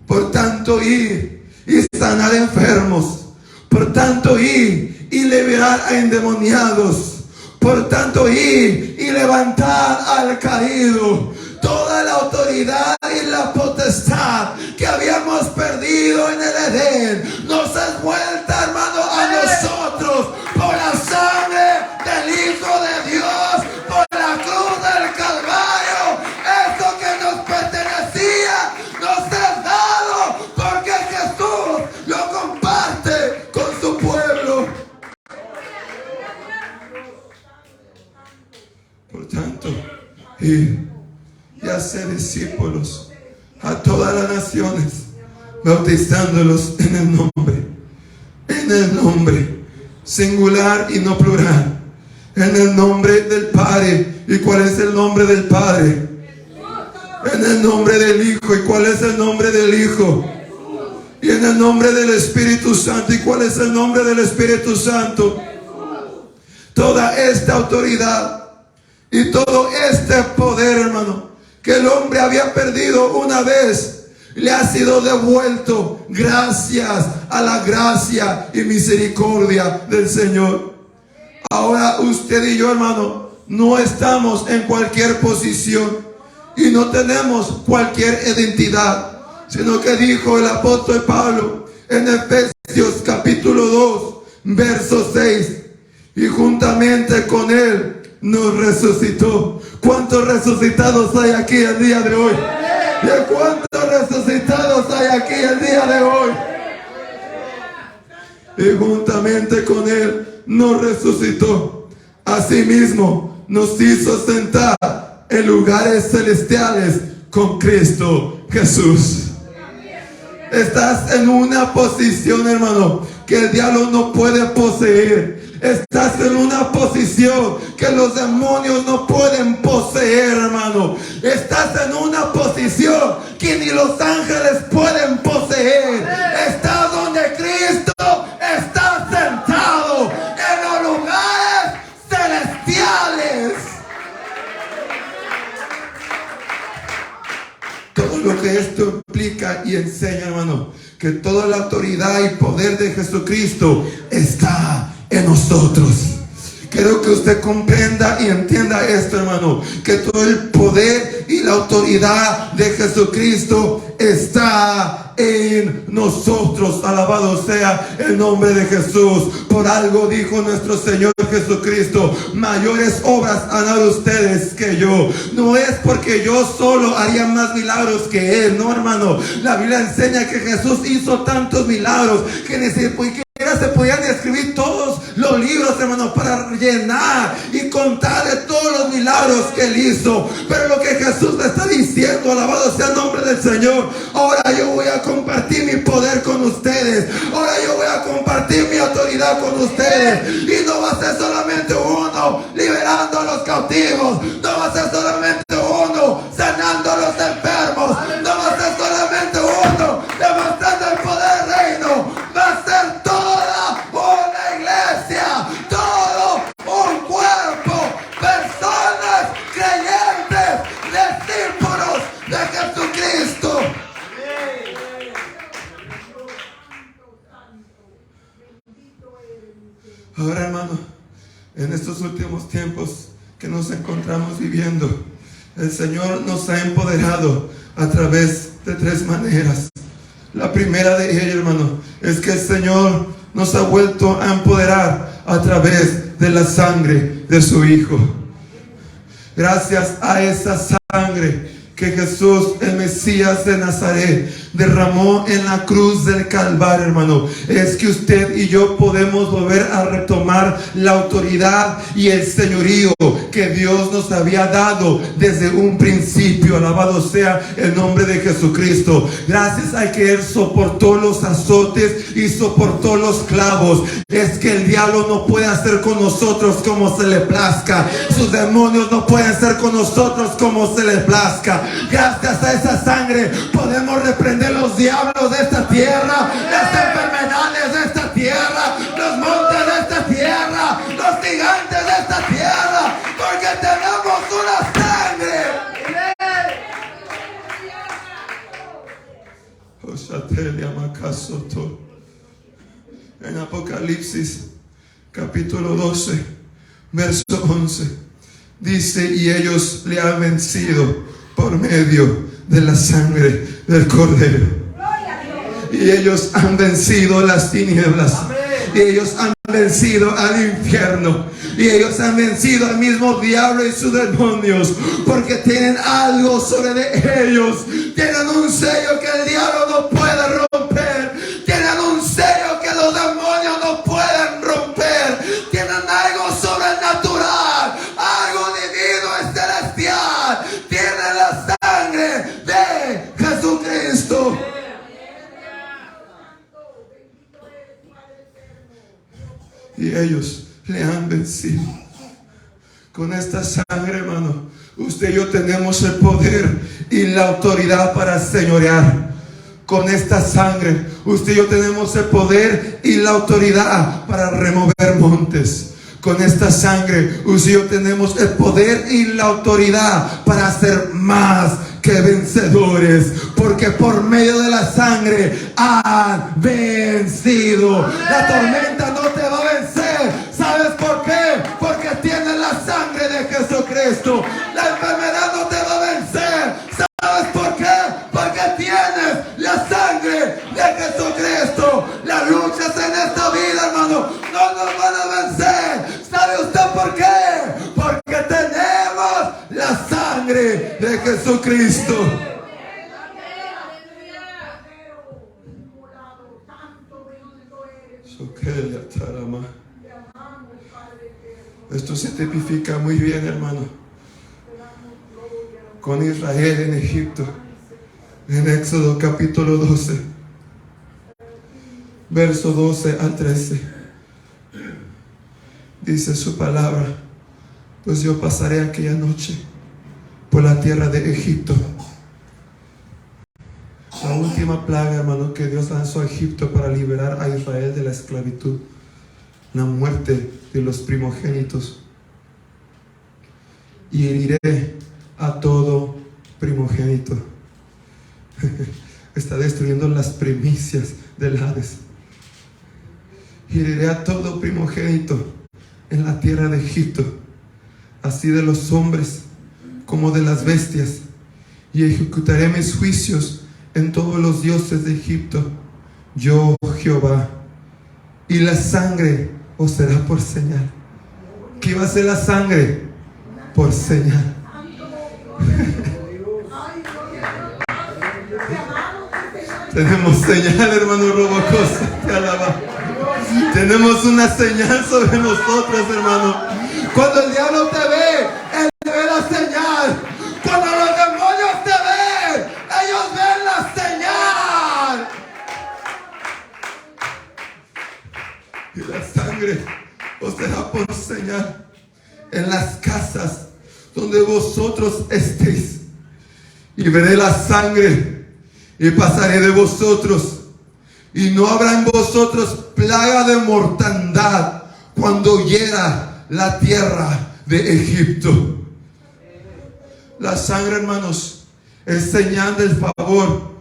Por tanto, ir y sanar enfermos. Por tanto, ir y liberar a endemoniados. Por tanto, ir y levantar al caído. Toda la autoridad y la potestad que habíamos perdido en el Edén nos es vuelta, hermano, a nosotros por la sangre del Hijo de Dios, por la cruz del Calvario. Esto que nos pertenecía nos es dado porque Jesús lo Ir y hacer discípulos a todas las naciones, bautizándolos en el nombre singular y no plural, en el nombre del Padre. ¿Y cuál es el nombre del Padre? En el nombre del Hijo. ¿Y cuál es el nombre del Hijo? Y en el nombre del Espíritu Santo. ¿Y cuál es el nombre del Espíritu Santo? Toda esta autoridad y todo este poder, hermano, que el hombre había perdido una vez, le ha sido devuelto gracias a la gracia y misericordia del Señor. Ahora usted y yo, hermano, no estamos en cualquier posición y no tenemos cualquier identidad, sino que dijo el apóstol Pablo en Efesios capítulo 2, verso 6, y juntamente con él nos resucitó. ¿Cuántos resucitados hay aquí el día de hoy? ¿Y cuántos resucitados hay aquí el día de hoy? Y juntamente con él nos resucitó. Asimismo nos hizo sentar en lugares celestiales con Cristo Jesús. Estás en una posición, hermano, que el diablo no puede poseer. Estás en una posición que los demonios no pueden poseer, hermano. Estás en una posición que ni los ángeles pueden poseer. Estás donde Cristo está sentado, en los lugares celestiales. Todo lo que esto implica y enseña, hermano, que toda la autoridad y poder de Jesucristo está en nosotros. Quiero que usted comprenda y entienda esto, hermano, que todo el poder y la autoridad de Jesucristo está en nosotros. Alabado sea el nombre de Jesús. Por algo dijo nuestro Señor Jesucristo: mayores obras harán ustedes que yo. No es porque yo solo haría más milagros que Él, no, hermano. La Biblia enseña que Jesús hizo tantos milagros que ni siquiera se podían escribir todos los libros, hermano, para llenar y contar de todos los milagros que Él hizo. Pero lo que Jesús le está diciendo, alabado sea el nombre del Señor: ahora yo voy a compartir mi poder con ustedes. Ahora yo voy a compartir mi autoridad con ustedes. Y no va a ser solamente uno liberando a los cautivos. No va a ser solamente uno sanando a los enfermos. No va a ser solamente uno demostrando el poder del reino. Va a ser toda una iglesia, todo un cuerpo, personas creyentes, discípulos de Jesucristo. Ahora, hermano, en estos últimos tiempos que nos encontramos viviendo, el Señor nos ha empoderado a través de tres maneras. La primera de ellas, hermano, es que el Señor nos ha vuelto a empoderar a través de la sangre de su Hijo. Gracias a esa sangre que Jesús, el Mesías de Nazaret, derramó en la cruz del Calvario, hermano, es que usted y yo podemos volver a retomar la autoridad y el señorío que Dios nos había dado desde un principio. Alabado sea el nombre de Jesucristo. Gracias a que Él soportó los azotes y soportó los clavos, es que el diablo no puede hacer con nosotros como se le plazca. Sus demonios no pueden ser con nosotros como se le plazca. Gracias a esa sangre podemos reprender los diablos de esta tierra, las enfermedades de esta tierra, los montes de esta tierra, los gigantes de esta tierra, porque tenemos una sangre. En Apocalipsis capítulo 12, verso 11, dice: y ellos le han vencido por medio de la sangre del Cordero. Y ellos han vencido las tinieblas. Y ellos han vencido al infierno. Y ellos han vencido al mismo diablo y sus demonios, porque tienen algo sobre de ellos. Tienen un sello que el diablo no puede romper. Tienen un sello que los demonios no pueden romper. Tienen algo sobrenatural, algo divino y celestial, y ellos le han vencido. Con esta sangre, hermano, usted y yo tenemos el poder y la autoridad para señorear. Con esta sangre, usted y yo tenemos el poder y la autoridad para remover montes. Con esta sangre, usted y yo tenemos el poder y la autoridad para ser más que vencedores, porque por medio de la sangre han vencido. La tormenta no te va a vencer. ¿Sabes por qué? Porque tienes la sangre de Jesucristo. La enfermedad no te va a vencer. ¿Sabes por qué? Porque tienes la sangre de Jesucristo. Las luchas en esta vida, hermano, no nos van a vencer. ¿Sabe usted por qué? Porque tenemos la sangre de Jesucristo. Esto se tipifica muy bien, hermano, con Israel en Egipto, en Éxodo capítulo 12, verso 12 al 13. Dice su palabra: pues yo pasaré aquella noche por la tierra de Egipto. La última plaga, hermano, que Dios lanzó a Egipto para liberar a Israel de la esclavitud, la muerte de los primogénitos. Y heriré a todo primogénito. Está destruyendo las primicias del Hades. Heriré a todo primogénito en la tierra de Egipto, así de los hombres como de las bestias, y ejecutaré mis juicios en todos los dioses de Egipto, yo Jehová. Y la sangre os será por señal. ¿Qué va a ser la sangre? Por señal. Tenemos señal, hermano Robocosa, te alaba. Tenemos una señal sobre nosotros, hermano. Cuando el diablo te ve, él ve la señal. Cuando los demonios te ven, ellos ven la señal. Y la sangre os será por señal en las casas donde vosotros estéis. Y veré la sangre y pasaré de vosotros. Y no habrá en vosotros plaga de mortandad cuando hiera la tierra de Egipto. La sangre, hermanos, es señal del favor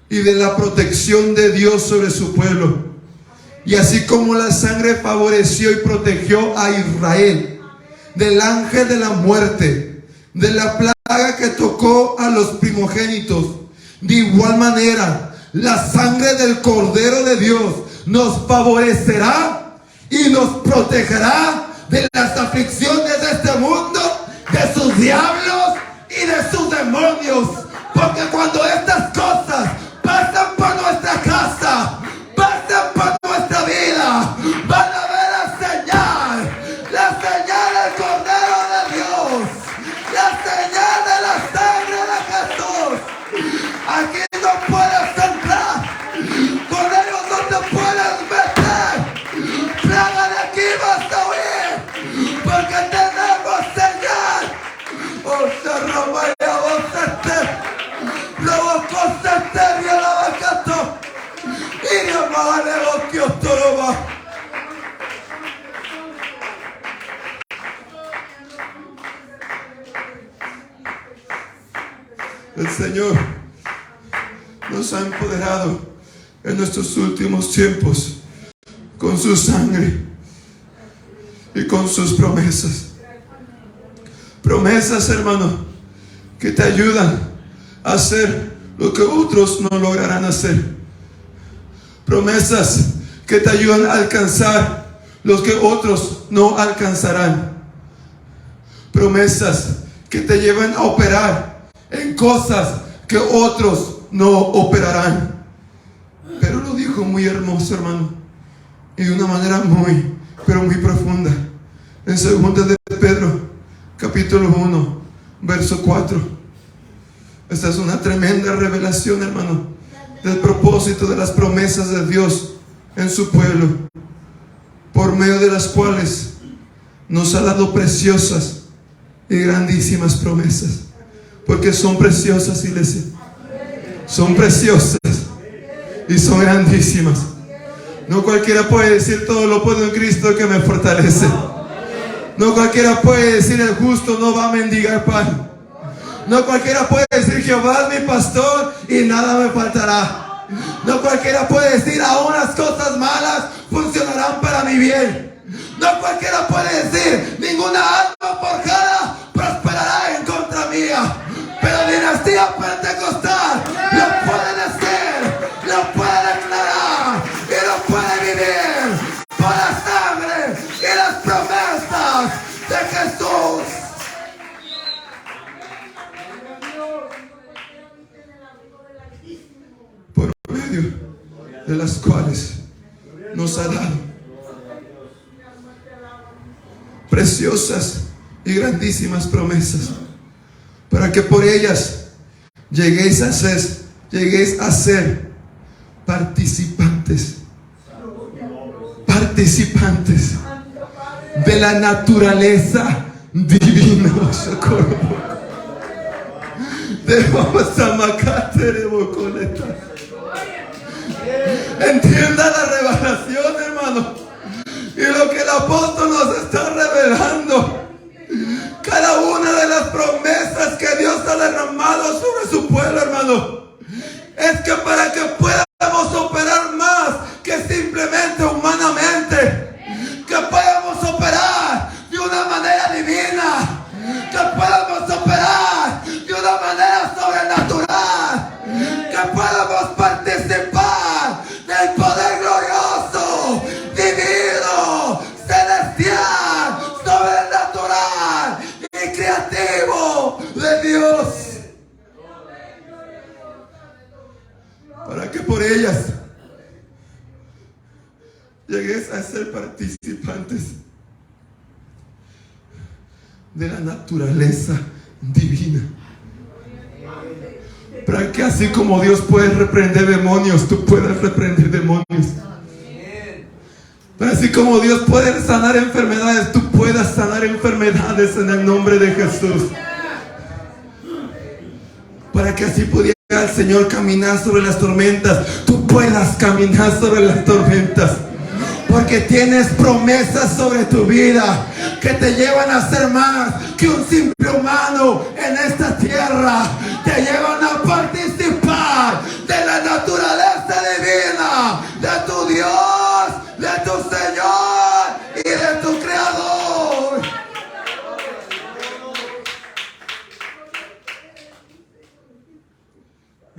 y de la protección de Dios sobre su pueblo. Y así como la sangre favoreció y protegió a Israel del ángel de la muerte, de la plaga que tocó a los primogénitos, de igual manera la sangre del Cordero de Dios nos favorecerá y nos protegerá de las aflicciones de este mundo, de sus diablos y de sus demonios. Porque cuando estas cosas pasan por nuestra casa, pasan por nuestra vida, van a ver la señal del Cordero de Dios, la señal de la sangre de Jesús. Aquí no puedes entrar, con ellos no te puedes meter. Plaga de aquí vas a huir, porque tenemos señal. Oh, se roba y a vos luego cosete y a la vacato y a madre vos que os toroba. El Señor nos ha empoderado en nuestros últimos tiempos con su sangre y con sus promesas. Promesas, hermano, que te ayudan a hacer lo que otros no lograrán hacer. Promesas que te ayudan a alcanzar lo que otros no alcanzarán. Promesas que te llevan a operar en cosas que otros no operarán. Pero lo dijo muy hermoso, hermano, y de una manera muy, pero muy profunda, en 2 de Pedro capítulo 1 verso 4. Esta es una tremenda revelación, hermano, del propósito de las promesas de Dios en su pueblo. Por por medio de las cuales nos ha dado preciosas y grandísimas promesas. Porque son preciosas, iglesia. Son preciosas y son grandísimas. No cualquiera puede decir todo lo puedo en Cristo que me fortalece. No cualquiera puede decir el justo no va a mendigar pan. No cualquiera puede decir Jehová es mi pastor y nada me faltará. No cualquiera puede decir aún las cosas malas funcionarán para mi bien. No cualquiera puede decir ninguna alma forjada prosperará en contra mía. Pero dinastía pentecostal lo puede decir, lo puede declarar y lo puede vivir por la sangre y las promesas de Jesús. Por medio de las cuales nos ha dado preciosas y grandísimas promesas, para que por ellas lleguéis a ser participantes de la naturaleza divina. Entienda la revelación, hermano, y lo que el apóstol nos está revelando. Cada una de las promesas que Dios ha derramado sobre su pueblo, hermano, es que para que podamos operar más que simplemente humanamente, que podamos operar de una manera divina, que podamos operar de una manera sobrenatural, que podamos participar del poder glorioso, divino, celestial, sobrenatural y creativo de Dios, para que por ellas llegues a ser participantes de la naturaleza divina, para que así como Dios puede reprender demonios, tú puedas reprender demonios. Pero así como Dios puede sanar enfermedades, tú puedas sanar enfermedades en el nombre de Jesús. Para que así pudiera el Señor caminar sobre las tormentas, tú puedas caminar sobre las tormentas. Porque tienes promesas sobre tu vida que te llevan a ser más que un simple humano en esta tierra. Te llevan a participar de la naturaleza divina de tu Dios, de tu Señor y de tu Creador.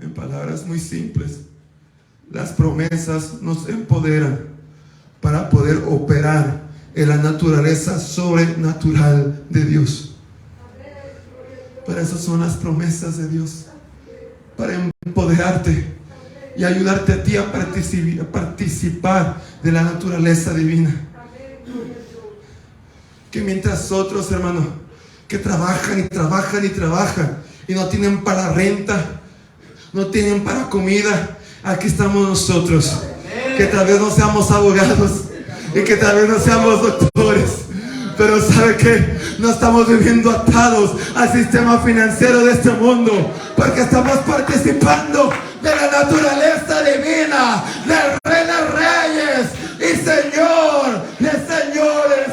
En palabras muy simples, las promesas nos empoderan para poder operar en la naturaleza sobrenatural de Dios. Para eso son las promesas de Dios, para empoderarte y ayudarte a ti a participar de la naturaleza divina. Que mientras otros, hermanos, que trabajan y trabajan y trabajan y no tienen para renta, no tienen para comida, aquí estamos nosotros. Que tal vez no seamos abogados y que tal vez no seamos doctores, pero ¿sabe qué? No estamos viviendo atados al sistema financiero de este mundo, porque estamos participando de la naturaleza divina del Rey de Reyes y Señor de Señores.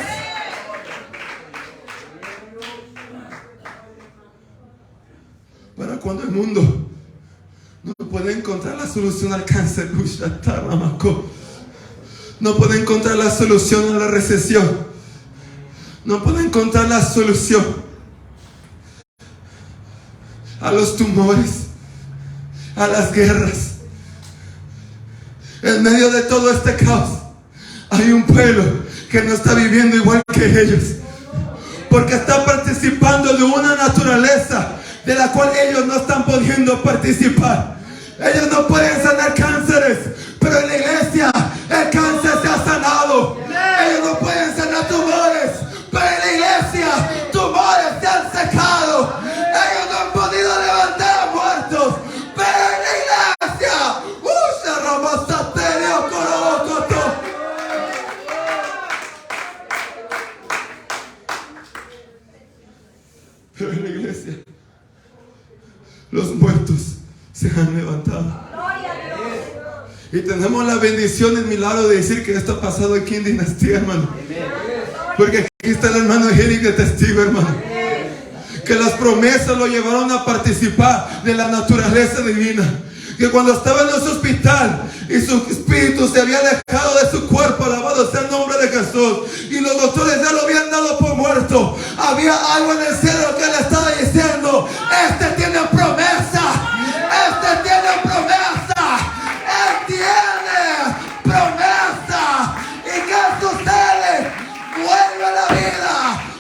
Para cuando el mundo no puede encontrar la solución al cáncer, no puede encontrar la solución a la recesión, no puede encontrar la solución a los tumores, a las guerras. En medio de todo este caos hay un pueblo que no está viviendo igual que ellos, porque está participando de una naturaleza de la cual ellos no están pudiendo participar. Ellos no pueden sanar cánceres, pero en la iglesia el cáncer se ha sanado. Ellos no pueden sanar tumores, pero en la iglesia tumores se han secado. Ellos no han podido levantar a muertos, pero en la iglesia los muertos se han levantado. Y tenemos la bendición, el milagro de decir que esto ha pasado aquí en Dinastía, hermano. Porque aquí está el hermano Eric de testigo, hermano. Que las promesas lo llevaron a participar de la naturaleza divina. Que cuando estaba en ese hospital y su espíritu se había alejado de su cuerpo, alabado sea el nombre de Jesús, y los doctores ya lo habían dado por muerto, había algo en el cielo que le estaba diciendo: este tiene promesa, este tiene promesa, él tiene promesa. ¿Y qué sucede? Vuelve a la vida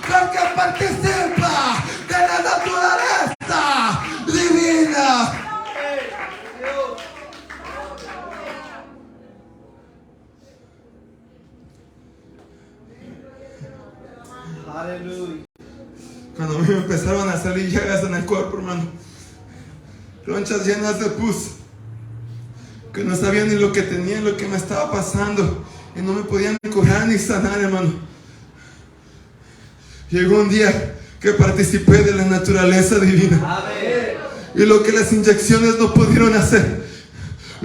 porque participa de la naturaleza divina. Aleluya. Cuando me empezaron a salir llagas en el cuerpo, hermano, ronchas llenas de pus, que no sabía ni lo que tenía, lo que me estaba pasando, y no me podían curar ni sanar, hermano. Llegó un día que participé de la naturaleza divina. Y lo que las inyecciones no pudieron hacer,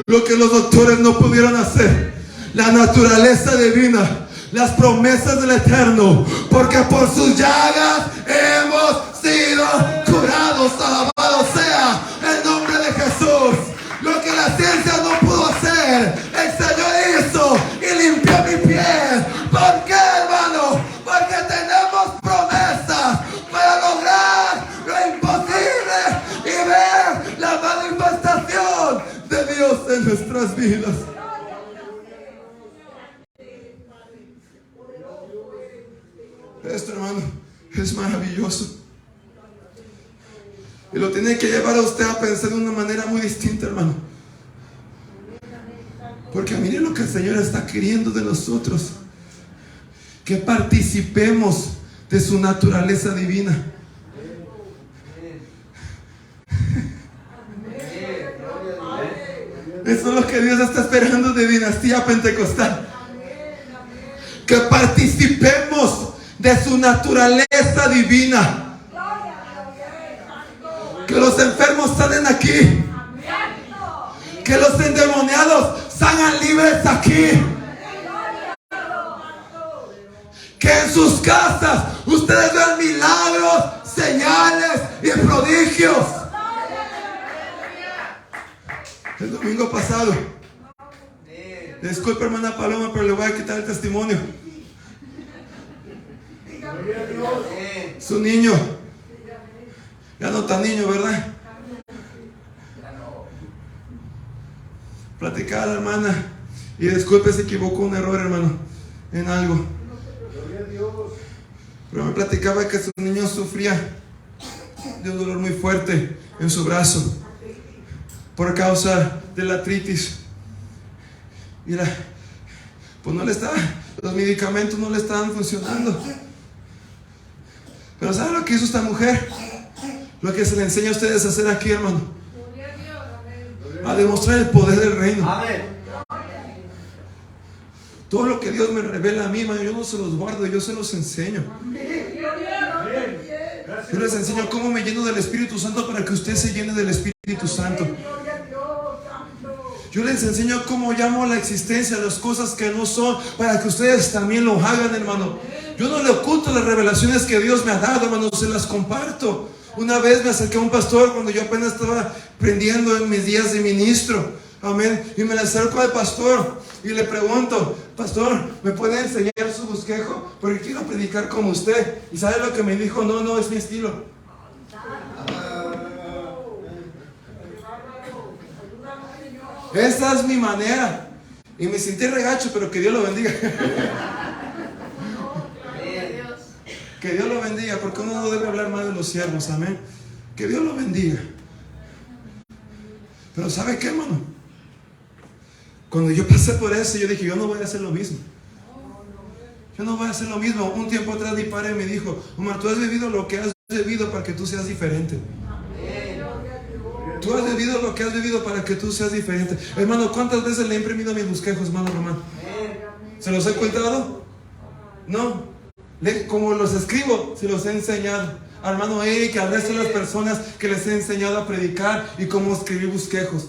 lo que los doctores no pudieron hacer, la naturaleza divina, las promesas del Eterno, porque por sus llagas hemos sido curados. Alabado sea el nombre de Jesús. Lo que la ciencia no pudo hacer, el Señor hizo y limpió mi piel. ¿Por qué, hermano? Porque tenemos promesas para lograr lo imposible y ver la manifestación de Dios en nuestras vidas. Esto, hermano, es maravilloso. Y lo tiene que llevar a usted a pensar de una manera muy distinta, hermano. Porque mire lo que el Señor está queriendo de nosotros: que participemos de su naturaleza divina. Eso es lo que Dios está esperando de Dinastía Pentecostal. Que participemos de su naturaleza divina. Que los enfermos salen aquí. Que los endemoniados salgan libres aquí. Que en sus casas ustedes vean milagros, señales y prodigios. El domingo pasado, disculpe, hermana Paloma, pero le voy a quitar el testimonio. Su niño, ya no tan niño, ¿verdad? Platicaba la hermana, y disculpe, se equivocó, un error, hermano, en algo. Pero me platicaba que su niño sufría de un dolor muy fuerte en su brazo por causa de la artritis. Y pues no le estaba, los medicamentos no le estaban funcionando. Pero ¿sabe lo que hizo esta mujer? Lo que se le enseña a ustedes a hacer aquí, hermano: a demostrar el poder del reino. Todo lo que Dios me revela a mí, hermano, yo no se los guardo, yo se los enseño. Yo les enseño cómo me lleno del Espíritu Santo para que usted se llene del Espíritu Santo. Yo les enseño cómo llamo a la existencia las cosas que no son, para que ustedes también lo hagan, hermano. Yo no le oculto las revelaciones que Dios me ha dado, hermano, se las comparto. Una vez me acerqué a un pastor cuando yo apenas estaba aprendiendo en mis días de ministro. Amén. Y me le acerco al pastor y le pregunto: pastor, ¿me puede enseñar su bosquejo? Porque quiero predicar como usted. ¿Y sabe lo que me dijo? No, no es mi estilo. Esa es mi manera. Y me sentí regacho, pero que Dios lo bendiga. Que Dios lo bendiga, porque uno no debe hablar mal de los siervos. Amén. Que Dios lo bendiga. Pero ¿sabe qué, hermano? Cuando yo pasé por eso, yo dije: yo no voy a hacer lo mismo. Yo no voy a hacer lo mismo. Un tiempo atrás mi padre me dijo: Omar, tú has vivido lo que has vivido para que tú seas diferente. Tú has vivido lo que has vivido para que tú seas diferente. Hermano, ¿cuántas veces le he imprimido mis bosquejos, hermano Román? ¿Se los he contado? No. Como los escribo, se los he enseñado. al hermano Eric, al resto de las personas que les he enseñado a predicar y cómo escribir bosquejos.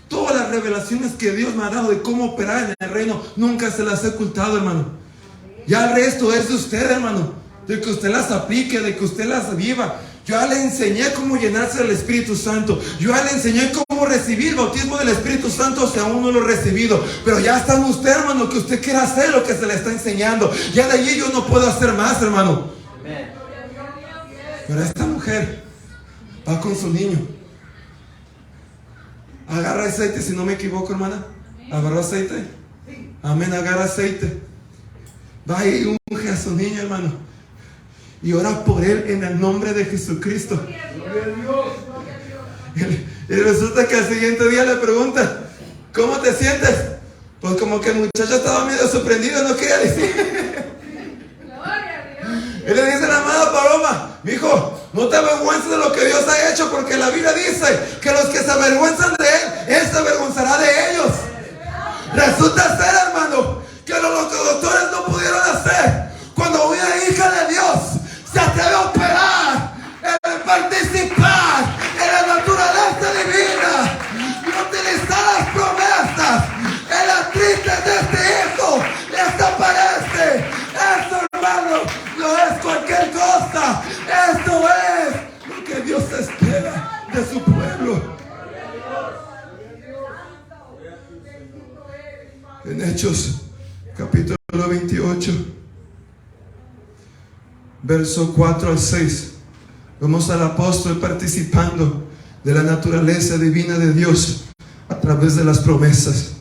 Todas las revelaciones que Dios me ha dado de cómo operar en el reino, nunca se las he ocultado, hermano. Ya el resto es de usted, hermano, de que usted las aplique, de que usted las viva. Yo ya le enseñé cómo llenarse del Espíritu Santo. Yo ya le enseñé cómo recibir el bautismo del Espíritu Santo si aún no lo he recibido. Pero ya está en usted, hermano, que usted quiera hacer lo que se le está enseñando. Ya de allí yo no puedo hacer más, hermano. Pero esta mujer va con su niño. Agarra aceite, si no me equivoco, hermana. ¿Agarró aceite? Amén, agarra aceite. Va y unge a su niño, hermano, y ora por él en el nombre de Jesucristo. Y resulta que al siguiente día le pregunta: ¿cómo te sientes? Pues como que el muchacho estaba medio sorprendido, no quería decir. Y le dice la amada Paloma: mijo, no te avergüences de lo que Dios ha hecho, porque la Biblia dice que los que se avergüenzan de él se avergonzará de ellos. Resulta ser, hermano, que los doctores no pudieron hacer. Cuando una hija de Dios se atreve a operar, en participar en la naturaleza divina y utilizar las promesas, en las tristes de este hijo les aparece. Esto, hermano, no es cualquier cosa. Esto es lo que Dios espera de su pueblo. En Hechos capítulo 28, verso 4 al 6, vemos al apóstol participando de la naturaleza divina de Dios a través de las promesas.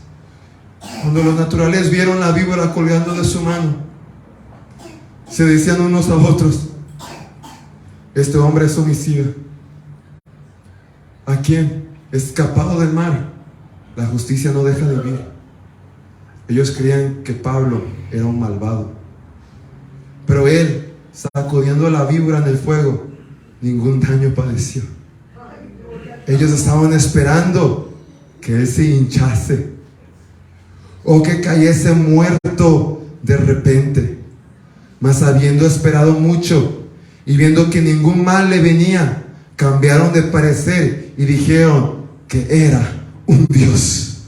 Cuando los naturales vieron la víbora colgando de su mano, se decían unos a otros: este hombre es homicida. ¿A quién? Escapado del mar, la justicia no deja de vivir. Ellos creían que Pablo era un malvado, pero él, sacudiendo la víbora en el fuego, ningún daño padeció. Ellos estaban esperando que él se hinchase o que cayese muerto de repente. Mas habiendo esperado mucho y viendo que ningún mal le venía, cambiaron de parecer y dijeron que era un Dios.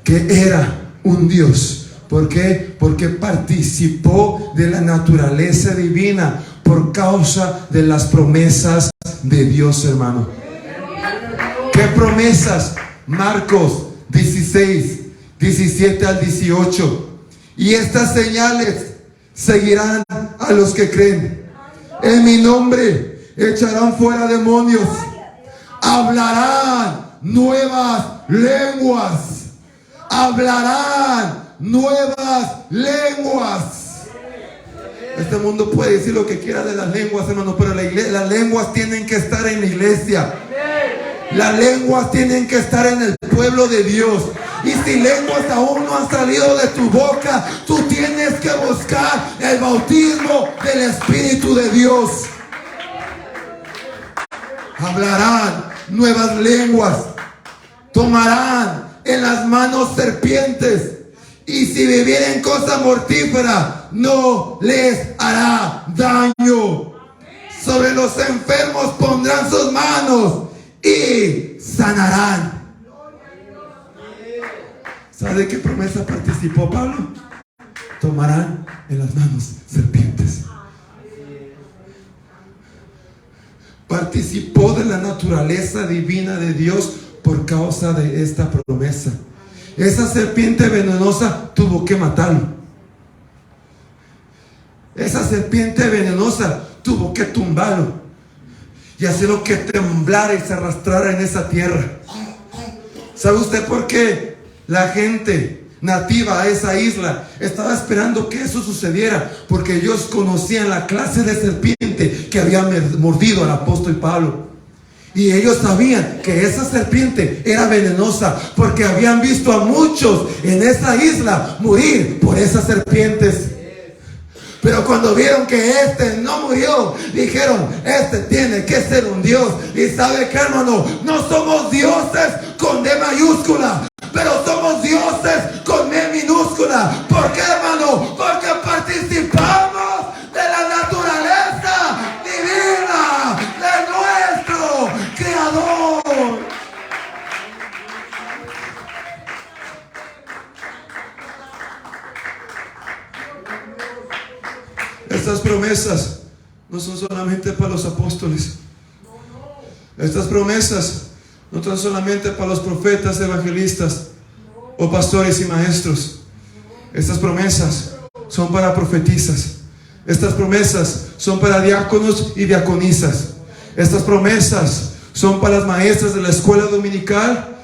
Que era un Dios. ¿Por qué? Porque participó de la naturaleza divina por causa de las promesas de Dios, hermano. ¿Qué promesas? Marcos 16, 17 al 18. Y estas señales seguirán a los que creen. En mi nombre echarán fuera demonios, hablarán nuevas lenguas, hablarán nuevas lenguas. Este mundo puede decir lo que quiera de las lenguas, hermano, pero las lenguas tienen que estar en la iglesia. Las lenguas tienen que estar en el pueblo de Dios. Y si lenguas aún no han salido de tu boca, tú tienes que buscar el bautismo del Espíritu de Dios. Hablarán nuevas lenguas, tomarán en las manos serpientes, y si bebieren cosa mortífera no les hará daño. Sobre los enfermos pondrán sus manos y sanarán. ¿Sabe de qué promesa participó Pablo? Tomarán en las manos serpientes. Participó de la naturaleza divina de Dios por causa de esta promesa. Esa serpiente venenosa tuvo que matarlo. Esa serpiente venenosa tuvo que tumbarlo y hacerlo que temblara y se arrastrara en esa tierra. ¿Sabe usted por qué la gente nativa a esa isla estaba esperando que eso sucediera? Porque ellos conocían la clase de serpiente que había mordido al apóstol Pablo. Y ellos sabían que esa serpiente era venenosa, porque habían visto a muchos en esa isla morir por esas serpientes. Pero cuando vieron que este no murió, dijeron: este tiene que ser un Dios. Y sabe que, hermano, no somos dioses con D mayúscula, pero somos dioses con M minúscula. ¿Por qué, hermano? Porque participamos de la naturaleza divina promesas no son solamente para los apóstoles. Estas promesas no son solamente para los profetas, evangelistas o pastores y maestros. Estas promesas son para profetisas. Estas promesas son para diáconos y diaconisas. Estas promesas son para las maestras de la escuela dominical.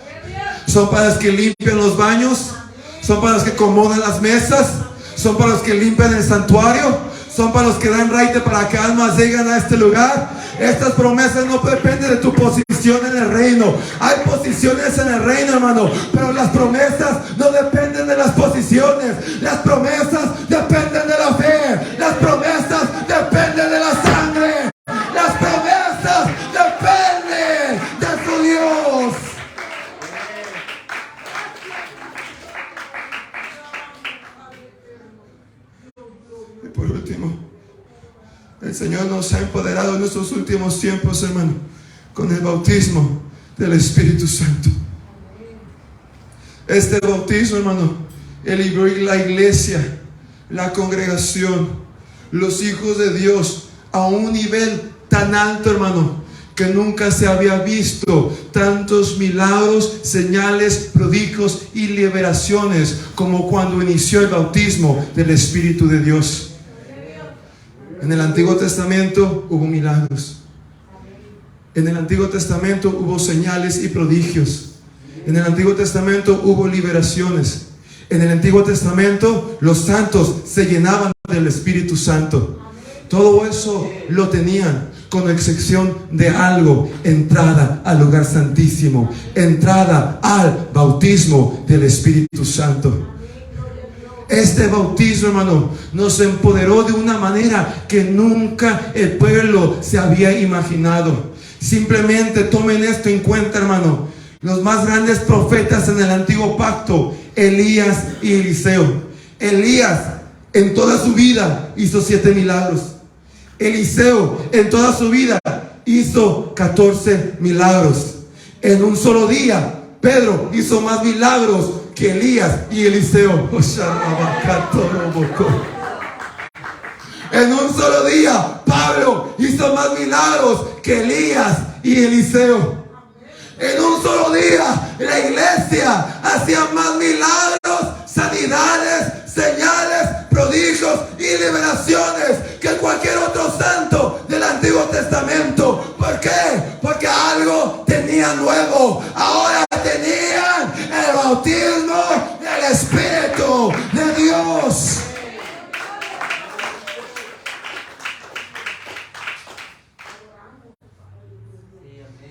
Son para las que limpian los baños. Son para los que acomodan las mesas. Son para los que limpian el santuario. Son para los que dan raite para que almas lleguen a este lugar. Estas promesas no dependen de tu posición en el reino. Hay posiciones en el reino, hermano, pero las promesas no dependen de las posiciones. Las promesas dependen de la fe. Las promesas dependen de la sangre. Las promesas dependen de su Dios. Y por último, el Señor nos ha empoderado en estos últimos tiempos, hermano, con el bautismo del Espíritu Santo. Este bautismo, hermano, libró la iglesia, la congregación, los hijos de Dios a un nivel tan alto, hermano, que nunca se había visto tantos milagros, señales, prodigios y liberaciones como cuando inició el bautismo del Espíritu de Dios. En el Antiguo Testamento hubo milagros. En el Antiguo Testamento hubo señales y prodigios. En el Antiguo Testamento hubo liberaciones. En el Antiguo Testamento los santos se llenaban del Espíritu Santo. Todo eso lo tenían, con excepción de algo: entrada al lugar santísimo, entrada al bautismo del Espíritu Santo. Este bautismo, hermano, nos empoderó de una manera que nunca el pueblo se había imaginado. Simplemente tomen esto en cuenta, hermano. Los más grandes profetas en el antiguo pacto, Elías y Eliseo. Elías en toda su vida hizo 7 milagros. Eliseo en toda su vida hizo 14 milagros. En un solo día, Pedro hizo más milagros que Elías y Eliseo. En un solo día, Pablo hizo más milagros que Elías y Eliseo. En un solo día, la iglesia hacía más milagros, sanidades, señales, prodigios y liberaciones que cualquier otro santo del Antiguo Testamento. ¿Por qué? Porque algo tenían nuevo. Ahora tenían el bautismo del Espíritu de Dios.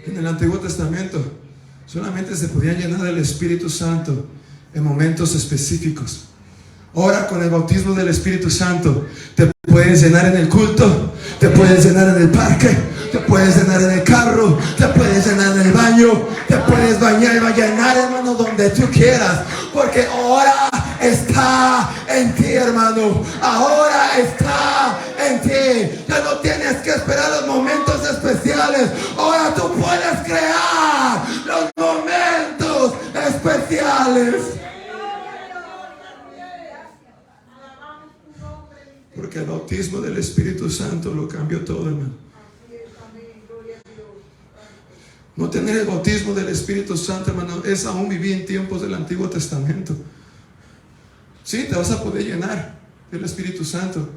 En el Antiguo Testamento solamente se podía llenar del Espíritu Santo en momentos específicos. Ahora, con el bautismo del Espíritu Santo, te puedes llenar en el culto, te puedes llenar en el parque, te puedes llenar en el carro, te puedes llenar en el baño, te puedes bañar y llenar, hermano, donde tú quieras, porque ahora está en ti, hermano. Ahora está en ti. Ya no tienes que esperar los momentos especiales. Ahora tú puedes crear los momentos especiales. Porque el bautismo del Espíritu Santo lo cambió todo, hermano. No tener el bautismo del Espíritu Santo, hermano, es aún vivir en tiempos del Antiguo Testamento. Sí, te vas a poder llenar del Espíritu Santo,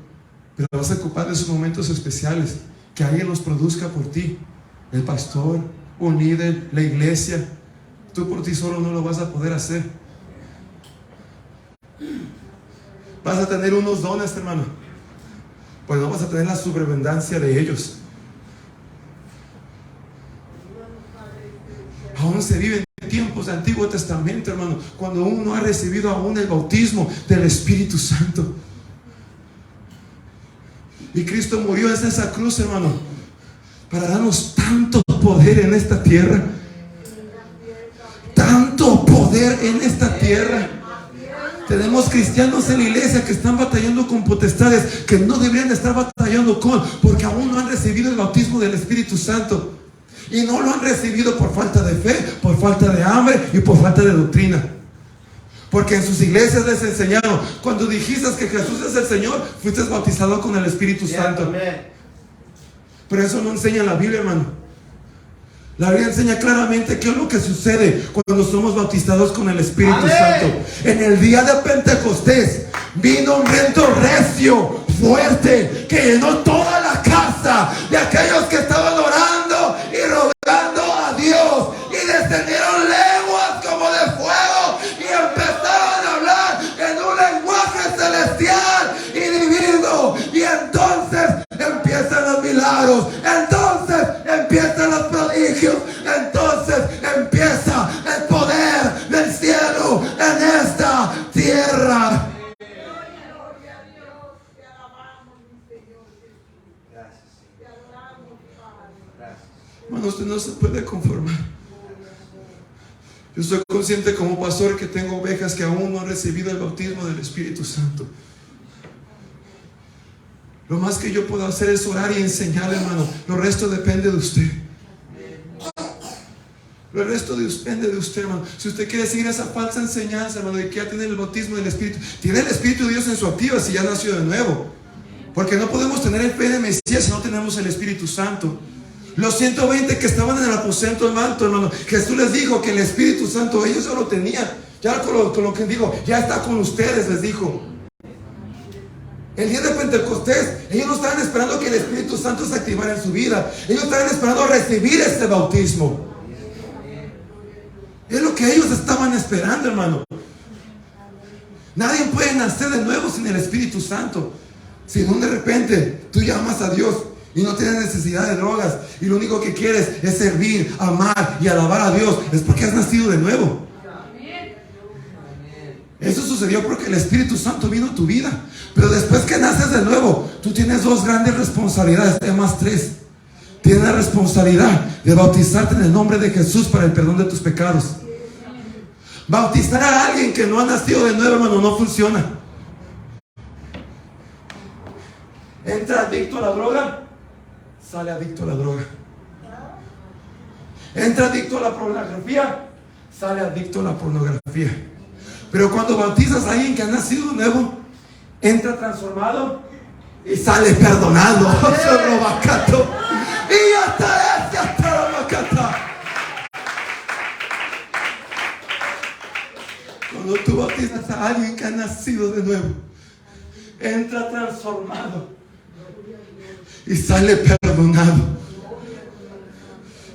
pero vas a ocupar de esos momentos especiales, que alguien los produzca por ti. El pastor, un líder, la iglesia. Tú por ti solo no lo vas a poder hacer. Vas a tener unos dones, hermano, pues no vas a tener la sobreabundancia de ellos. Aún se viven tiempos de Antiguo Testamento, hermano, cuando uno ha recibido aún el bautismo del Espíritu Santo. Y Cristo murió en esa cruz, hermano, para darnos tanto poder en esta tierra. Tanto poder en esta tierra. Tenemos cristianos en la iglesia que están batallando con potestades que no deberían estar batallando con, porque aún no han recibido el bautismo del Espíritu Santo. Y no lo han recibido por falta de fe, por falta de hambre y por falta de doctrina. Porque en sus iglesias les enseñaron, cuando dijiste que Jesús es el Señor, fuiste bautizado con el Espíritu Santo. Pero eso no enseña la Biblia, hermano. La Biblia enseña claramente qué es lo que sucede cuando somos bautizados con el Espíritu Santo. En el día de Pentecostés vino un viento recio, fuerte, que llenó toda la casa de aquellos que estaban orando y rogando a Dios. Y descendieron lenguas como de fuego y empezaron a hablar en un lenguaje celestial y divino. Y entonces empiezan los milagros, entonces empiezan los prodigios, entonces empieza el poder del cielo en esta tierra. Hermano, usted no se puede conformar. Yo soy consciente como pastor que tengo ovejas que aún no han recibido el bautismo del Espíritu Santo. Lo más que yo puedo hacer es orar y enseñar, hermano. Lo resto depende de usted. Lo resto depende de usted, hermano. Si usted quiere seguir esa falsa enseñanza, hermano, de que ya tiene el bautismo del Espíritu, tiene el Espíritu de Dios en su activa si ya nació de nuevo. Porque no podemos tener el fe de Mesías si no tenemos el Espíritu Santo. Los 120 que estaban en el aposento del manto, hermano, Jesús les dijo que el Espíritu Santo ellos ya lo tenían. Ya con lo que dijo, ya está con ustedes, les dijo. El día de Pentecostés, ellos no estaban esperando que el Espíritu Santo se activara en su vida. Ellos estaban esperando recibir este bautismo. Es lo que ellos estaban esperando, hermano. Nadie puede nacer de nuevo sin el Espíritu Santo. Si no, de repente tú llamas a Dios y no tienes necesidad de drogas y lo único que quieres es servir, amar y alabar a Dios, es porque has nacido de nuevo. Eso sucedió porque el Espíritu Santo vino a tu vida. Pero después que naces de nuevo, tú tienes dos grandes responsabilidades, además tres. Tienes la responsabilidad de bautizarte en el nombre de Jesús para el perdón de tus pecados. Bautizar a alguien que no ha nacido de nuevo, hermano, no funciona. Entra adicto a la droga, sale adicto a la droga. Entra adicto a la pornografía, sale adicto a la pornografía. Pero cuando bautizas a alguien que ha nacido de nuevo, entra transformado y sale perdonado. Y cuando tú bautizas a alguien que ha nacido de nuevo, entra transformado y sale perdonado.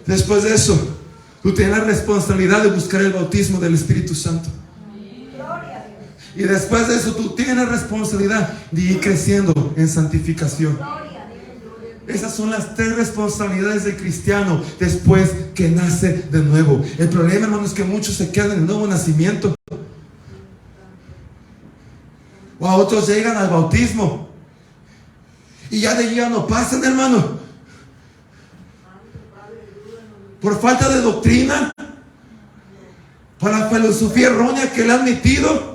Después de eso, tú tienes la responsabilidad de buscar el bautismo del Espíritu Santo. Y después de eso, tú tienes la responsabilidad de ir creciendo en santificación. Esas son las tres responsabilidades del cristiano después que nace de nuevo. El problema, hermano, es que muchos se quedan en el nuevo nacimiento. O a otros llegan al bautismo y ya de allí ya no pasan, hermano. Por falta de doctrina, por la filosofía errónea que le han metido.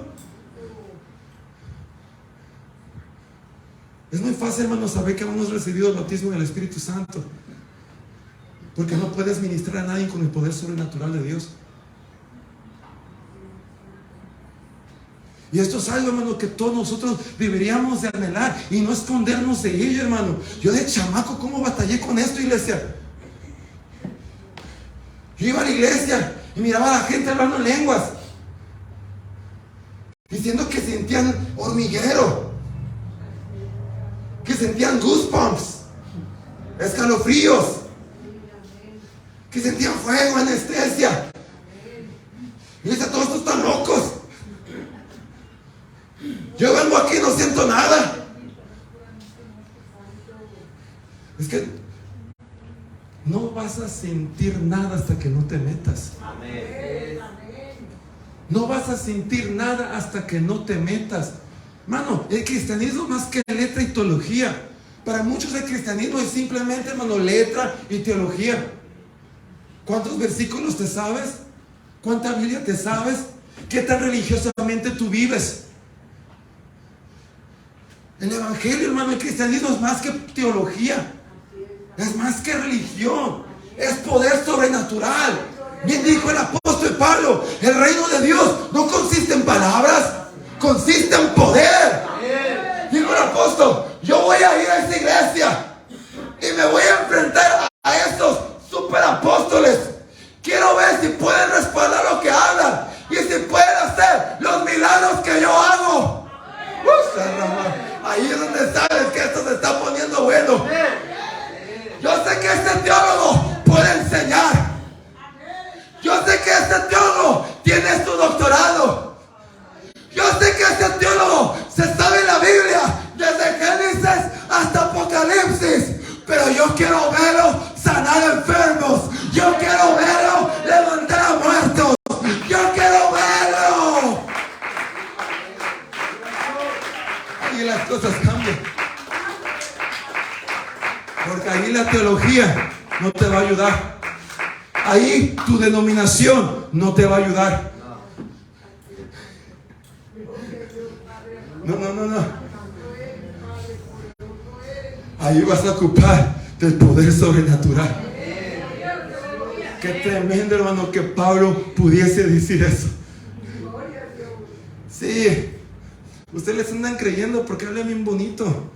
Es muy fácil, hermano, saber que hemos recibido el bautismo del Espíritu Santo, porque no puedes ministrar a nadie con el poder sobrenatural de Dios. Y esto es algo, hermano, que todos nosotros deberíamos de anhelar y no escondernos de ello, hermano. Yo de chamaco, ¿cómo batallé con esto, iglesia? Yo iba a la iglesia y miraba a la gente hablando en lenguas, diciendo que sentían hormiguero, que sentían goosebumps, escalofríos, que sentían fuego, anestesia. Y dice, todos estos están locos. Yo vengo aquí y no siento nada. Es que no vas a sentir nada hasta que no te metas. No vas a sentir nada hasta que no te metas. Hermano, el cristianismo más que letra y teología. Para muchos el cristianismo es simplemente, hermano, letra y teología. ¿Cuántos versículos te sabes? ¿Cuánta Biblia te sabes? ¿Qué tan religiosamente tú vives? El evangelio, hermano, el cristianismo es más que teología. Es más que religión. Es poder sobrenatural. Bien dijo el apóstol Pablo, el reino de Dios no consiste en palabras, consiste en poder. Dijo el apóstol, yo voy a ir a esa iglesia y me voy a enfrentar a estos superapóstoles. Quiero ver si pueden respaldar lo que hablan y si pueden hacer los milagros que yo hago. Ahí es donde sabes que esto se está poniendo bueno. Yo sé que este teólogo puede enseñar. Yo sé que este teólogo tiene su doctorado. Yo sé que este teólogo se sabe la Biblia desde Génesis hasta Apocalipsis. Pero yo quiero verlo sanar enfermos. Yo quiero verlo levantar a muertos. Yo quiero verlo. Ahí las cosas cambian. Porque ahí la teología no te va a ayudar. Ahí tu denominación no te va a ayudar. No. Ahí vas a ocupar del poder sobrenatural. Qué tremendo, hermano, que Pablo pudiese decir eso. Sí, ustedes les andan creyendo porque hablan bien bonito.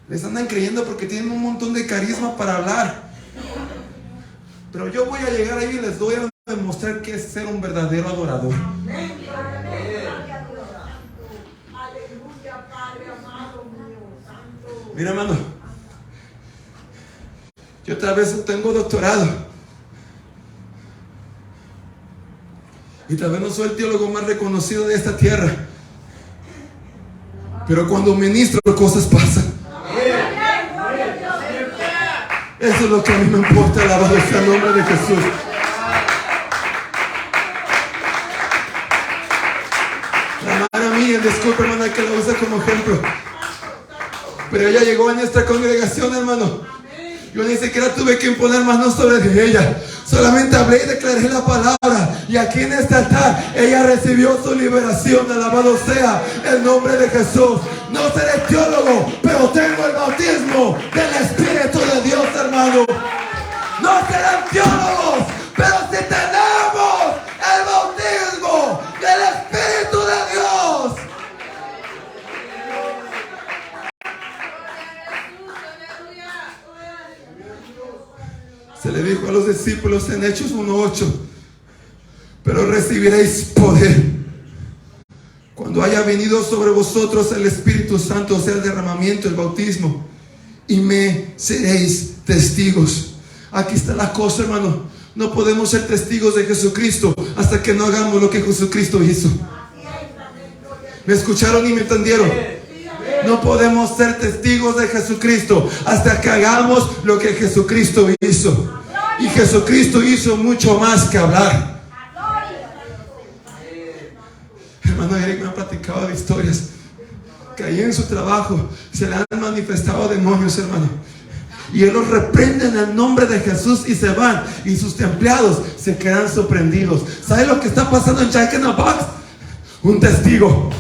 Les andan creyendo porque tienen un montón de carisma para hablar. Pero yo voy a llegar ahí y les voy a demostrar qué es ser un verdadero adorador. Mira, hermano, yo tal vez tengo doctorado y tal vez no soy el teólogo más reconocido de esta tierra, pero cuando ministro cosas pasan. Eso es lo que a mí me importa, alabado sea el nombre de Jesús. La hermana mía, disculpe, hermana, que la usa como ejemplo, pero ella llegó a nuestra congregación, hermano. Yo ni siquiera tuve que imponer manos sobre ella. Solamente hablé y declaré la palabra. Y aquí en este altar ella recibió su liberación. Alabado sea el nombre de Jesús. No seré teólogo, pero tengo el bautismo del Espíritu de Dios, hermano. No serán teólogos, pero si tenemos el bautismo del Espíritu de Dios. Se le dijo a los discípulos en Hechos 1:8, pero recibiréis poder cuando haya venido sobre vosotros el Espíritu Santo, o sea, el derramamiento, el bautismo, y me seréis testigos. Aquí está la cosa, hermano. No podemos ser testigos de Jesucristo hasta que no hagamos lo que Jesucristo hizo. ¿Me escucharon y me entendieron? No podemos ser testigos de Jesucristo hasta que hagamos lo que Jesucristo hizo. Y Jesucristo hizo mucho más que hablar. Hermano Eric me ha platicado de historias que ahí en su trabajo se le han manifestado demonios, hermano. Y él los reprende en el nombre de Jesús y se van. Y sus empleados se quedan sorprendidos. ¿Sabe lo que está pasando en Jack in the Box? Un testigo.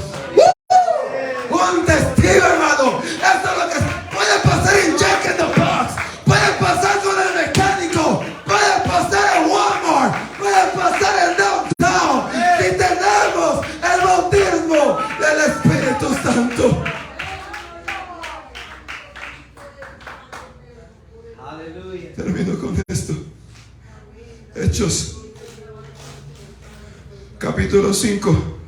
Un testigo, hermano. Eso es lo que puede pasar en Jack in the Box. Puede pasar con el mecánico. Puede pasar en Walmart. Puede pasar en Downtown. Si tenemos el bautismo del Espíritu Santo. Aleluya. Termino con esto. Hechos capítulo 5,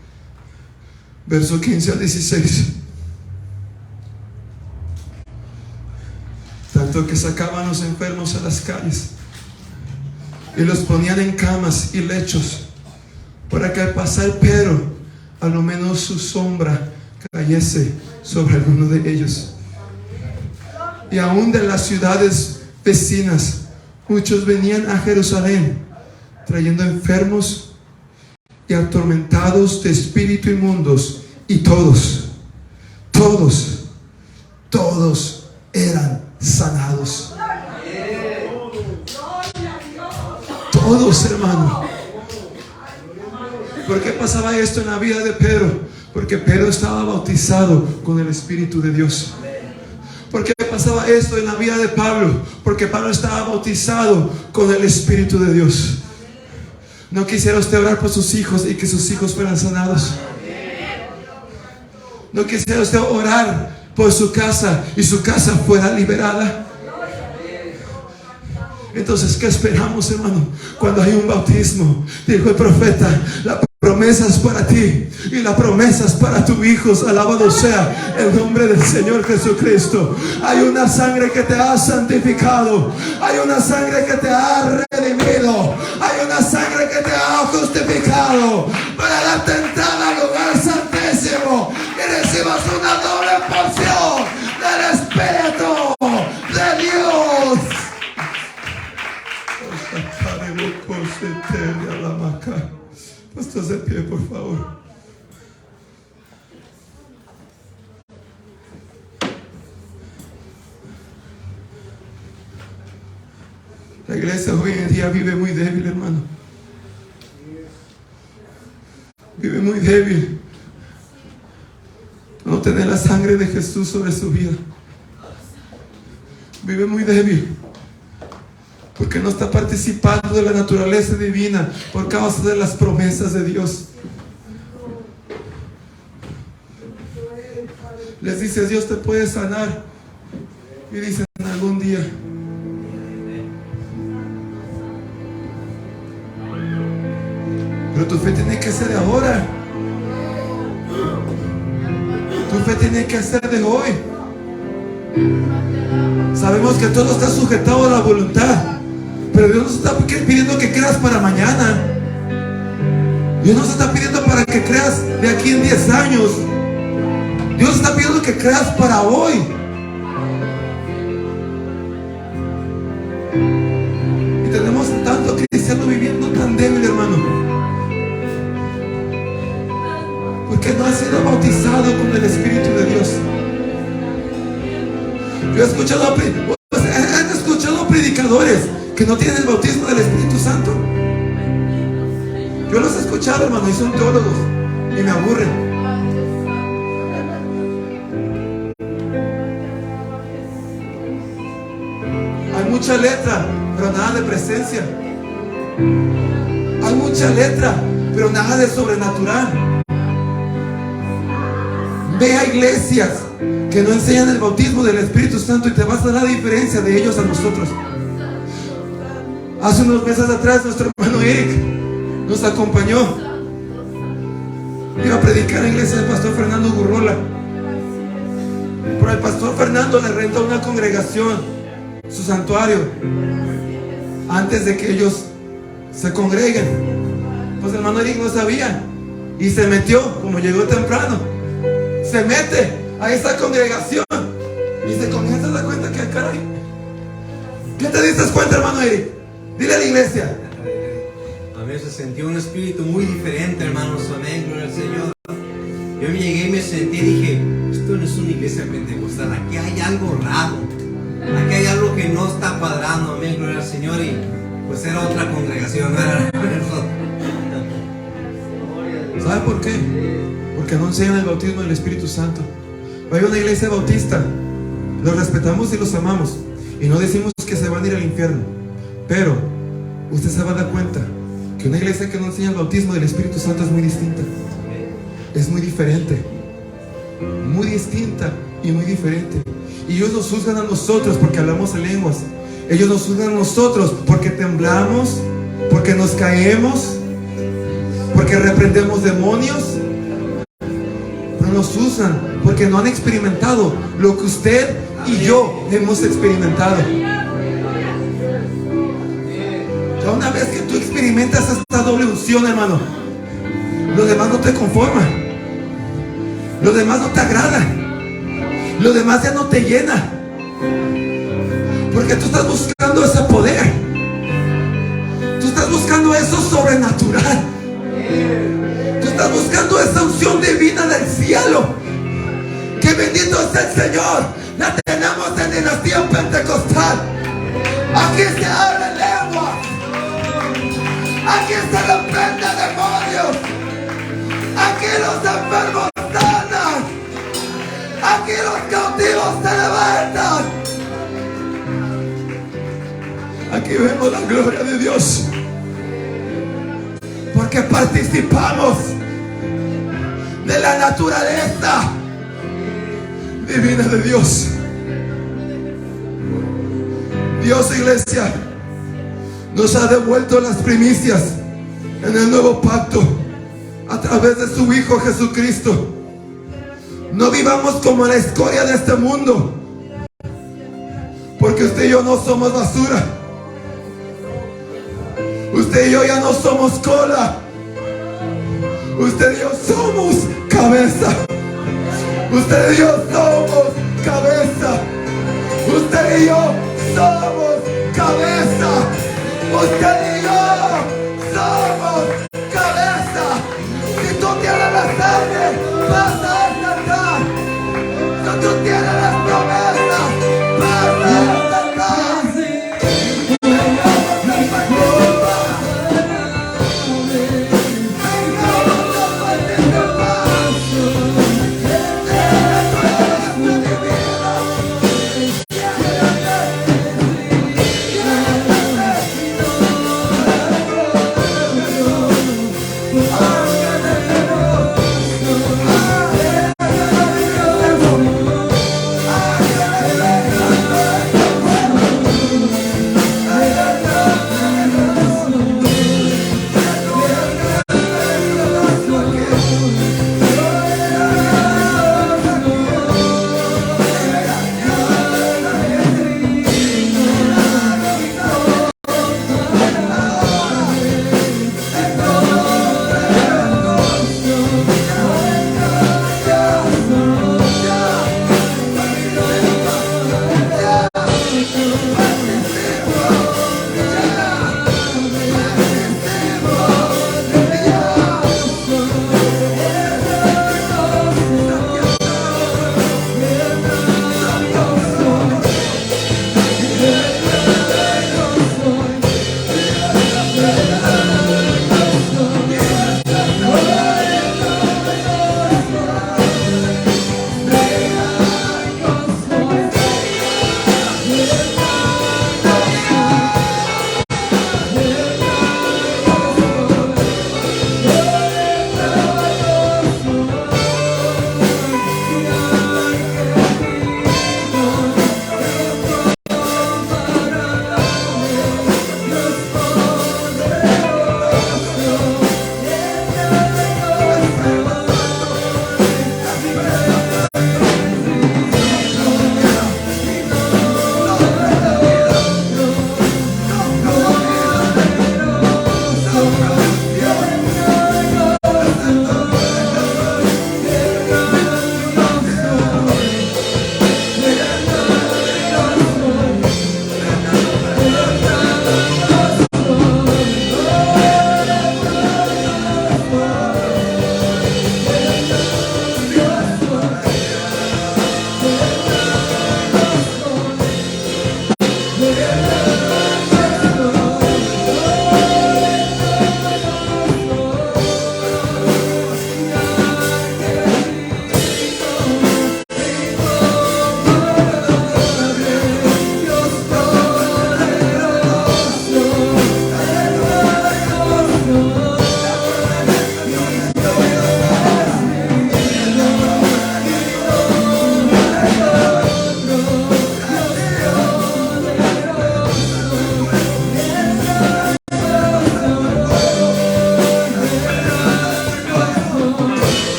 verso 15 al 16. Tanto que sacaban los enfermos a las calles y los ponían en camas y lechos, para que al pasar Pedro, a lo menos su sombra cayese sobre alguno de ellos. Y aún de las ciudades vecinas muchos venían a Jerusalén trayendo enfermos y atormentados de espíritu inmundos, y todos eran sanados. Todos, hermano. ¿Por qué pasaba esto en la vida de Pedro? Porque Pedro estaba bautizado con el Espíritu de Dios. ¿Por qué pasaba esto en la vida de Pablo? Porque Pablo estaba bautizado con el Espíritu de Dios. ¿No quisiera usted orar por sus hijos y que sus hijos fueran sanados? ¿No quisiera usted orar por su casa y su casa fuera liberada? Entonces, ¿qué esperamos, hermano? Cuando hay un bautismo, dijo el profeta, la promesa es para ti y la promesa es para tus hijos. Alabado sea el nombre del Señor Jesucristo. Hay una sangre que te ha santificado, hay una sangre que te ha redimido, hay una sangre que te ha justificado para darte entrada al lugar santísimo y recibas una doble porción del Espíritu de Dios. Puestos de pie, por favor. La iglesia hoy en día vive muy débil, hermano. Vive muy débil. No tener la sangre de Jesús sobre su vida. Vive muy débil. Porque no está participando de la naturaleza divina por causa de las promesas de Dios. Les dice, Dios te puede sanar. Y dicen, algún día. Pero tu fe tiene que ser de ahora. Tu fe tiene que ser de hoy. Sabemos que todo está sujetado a la voluntad. Pero Dios nos está pidiendo que creas para mañana. Dios nos está pidiendo para que creas de aquí en 10 años. Dios está pidiendo que creas para hoy. Y tenemos tanto cristiano viviendo tan débil, hermano, porque no ha sido bautizado con el Espíritu de Dios. Yo he escuchado, ¿han escuchado predicadores que no tienen el bautismo del Espíritu Santo? Yo los he escuchado, hermano, y son teólogos y me aburren. Hay mucha letra, pero nada de presencia. Hay mucha letra, pero nada de sobrenatural. Ve a iglesias que no enseñan el bautismo del Espíritu Santo y te vas a dar la diferencia de ellos a nosotros. Hace unos meses atrás nuestro hermano Eric nos acompañó. Iba a predicar en la iglesia del pastor Fernando Gurrola. Pero el pastor Fernando le renta una congregación, su santuario, antes de que ellos se congreguen. Pues el hermano Eric no sabía y se metió, como llegó temprano, se mete a esa congregación y se comienza a dar cuenta que, caray, ¿qué te diste cuenta, hermano Eric? Dile a la iglesia. A mí se sentía un espíritu muy diferente, hermanos. Amén, gloria al Señor. Yo me llegué y me sentí y dije, esto no es una iglesia pentecostal, aquí hay algo raro, aquí hay algo que no está cuadrando. Amén, gloria al Señor. Y pues era otra congregación, ¿verdad? ¿Sabe por qué? Porque no enseñan el bautismo del Espíritu Santo. Hay una iglesia bautista, los respetamos y los amamos, y no decimos que se van a ir al infierno. Pero usted se va a dar cuenta que una iglesia que no enseña el bautismo del Espíritu Santo es muy distinta. Es muy diferente. Muy distinta y muy diferente. Y ellos nos juzgan a nosotros porque hablamos en lenguas. Ellos nos juzgan a nosotros porque temblamos, porque nos caemos, porque reprendemos demonios. Pero nos juzgan porque no han experimentado lo que usted y yo hemos experimentado. Una vez que tú experimentas esta doble unción, hermano, lo demás no te conforma, lo demás no te agrada, lo demás ya no te llena, porque tú estás buscando ese poder, tú estás buscando eso sobrenatural, tú estás buscando esa unción divina del cielo. Que bendito es el Señor, la tenemos en dinastía pentecostal. Aquí se abre lengua. Aquí se reprende demonios. Aquí los enfermos sanan. Aquí los cautivos se levantan. Aquí vemos la gloria de Dios. Porque participamos de la naturaleza divina de Dios. Dios, iglesia, nos ha devuelto las primicias en el nuevo pacto a través de su Hijo Jesucristo. No vivamos como la escoria de este mundo, porque usted y yo no somos basura. Usted y yo ya no somos cola. Usted y yo somos cabeza. Usted y yo somos cabeza. Usted y yo somos cabeza. Usted y yo somos cabeza. Si tú tienes la sangre, vas a alcanzar. Si tú tienes las promesas, vas a alcanzar.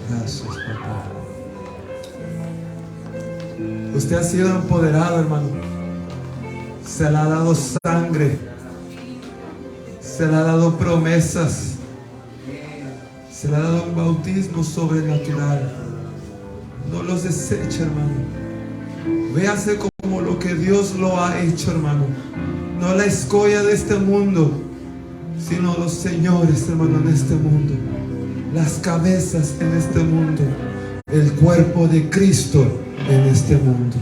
Gracias, papá. Usted ha sido empoderado, hermano. Se le ha dado sangre. Se le ha dado promesas. Se le ha dado un bautismo sobrenatural. No los deseche, hermano. Véase como lo que Dios lo ha hecho, hermano. No la escoria de este mundo, sino los señores, hermano, en este mundo. Las cabezas en este mundo. El cuerpo de Cristo en este mundo.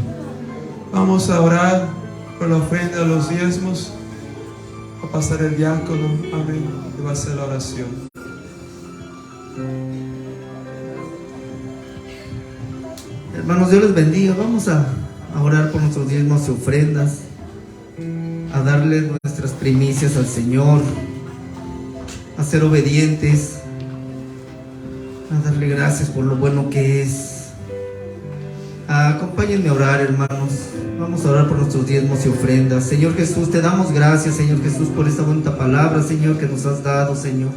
Vamos a orar por la ofrenda de los diezmos. Va a pasar el diácono, amén, y va a hacer la oración. Hermanos, Dios les bendiga. Vamos a orar por nuestros diezmos y ofrendas, a darle nuestras primicias al Señor, a ser obedientes, a darle gracias por lo bueno que es. Acompáñenme a orar, hermanos. Vamos a orar por nuestros diezmos y ofrendas. Señor Jesús, te damos gracias, Señor Jesús, por esta bonita palabra, Señor, que nos has dado, Señor.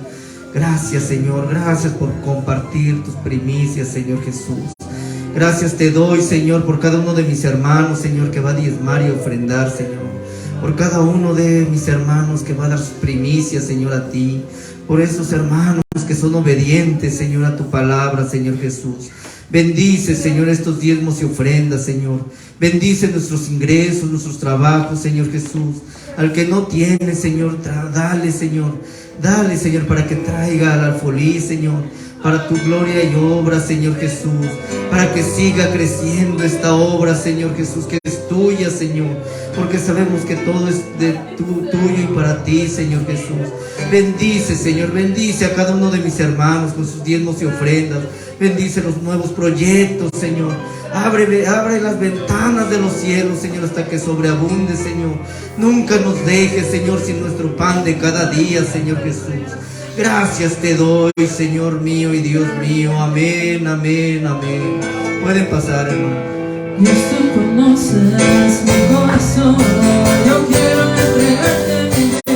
Gracias, Señor. Gracias por compartir tus primicias, Señor Jesús. Gracias te doy, Señor, por cada uno de mis hermanos, Señor, que va a diezmar y ofrendar, Señor. Por cada uno de mis hermanos que va a dar sus primicias, Señor, a ti. Por esos hermanos que son obedientes, Señor, a tu palabra, Señor Jesús. Bendice, Señor, estos diezmos y ofrendas, Señor. Bendice nuestros ingresos, nuestros trabajos, Señor Jesús. Al que no tiene, Señor, dale, Señor. Dale, Señor, para que traiga al alfolí, Señor. Para tu gloria y obra, Señor Jesús. Para que siga creciendo esta obra, Señor Jesús, que es tuya, Señor. Porque sabemos que todo es de tuyo y para ti, Señor Jesús. Bendice, Señor, bendice a cada uno de mis hermanos con sus diezmos y ofrendas. Bendice los nuevos proyectos, Señor. Abre las ventanas de los cielos, Señor, hasta que sobreabunde, Señor. Nunca nos dejes, Señor, sin nuestro pan de cada día, Señor Jesús. Gracias te doy, Señor mío y Dios mío. Amén, amén, amén. Pueden pasar, hermano. Dios, tú conoces mi corazón. Yo quiero entregarte mi vida.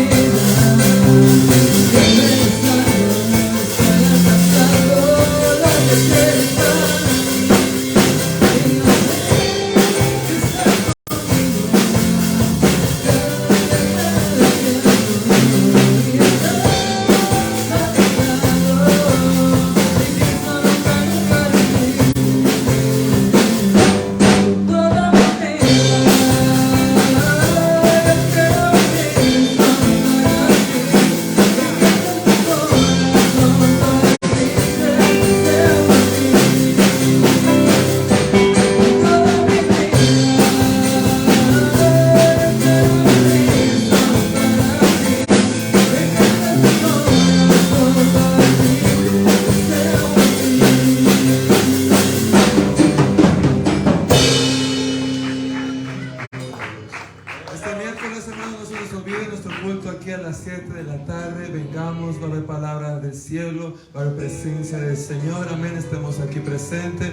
Va a haber presencia del Señor, amén, estemos aquí presentes,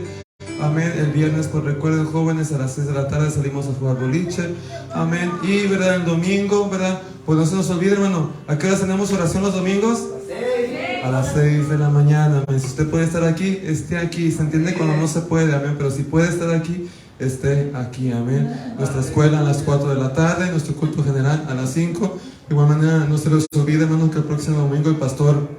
amén. El viernes, pues recuerden, jóvenes, a las 6 de la tarde salimos a jugar boliche, amén. Y verdad, el domingo, verdad, pues no se nos olvide, hermano, ¿a qué hora tenemos oración los domingos? A las 6 de la mañana, amén. Si usted puede estar aquí, esté aquí. Se entiende cuando no se puede, amén, pero si puede estar aquí, esté aquí, amén. Nuestra escuela a las 4 de la tarde, nuestro culto general a las 5. De igual manera, no se les olvide, hermano, que el próximo domingo el pastor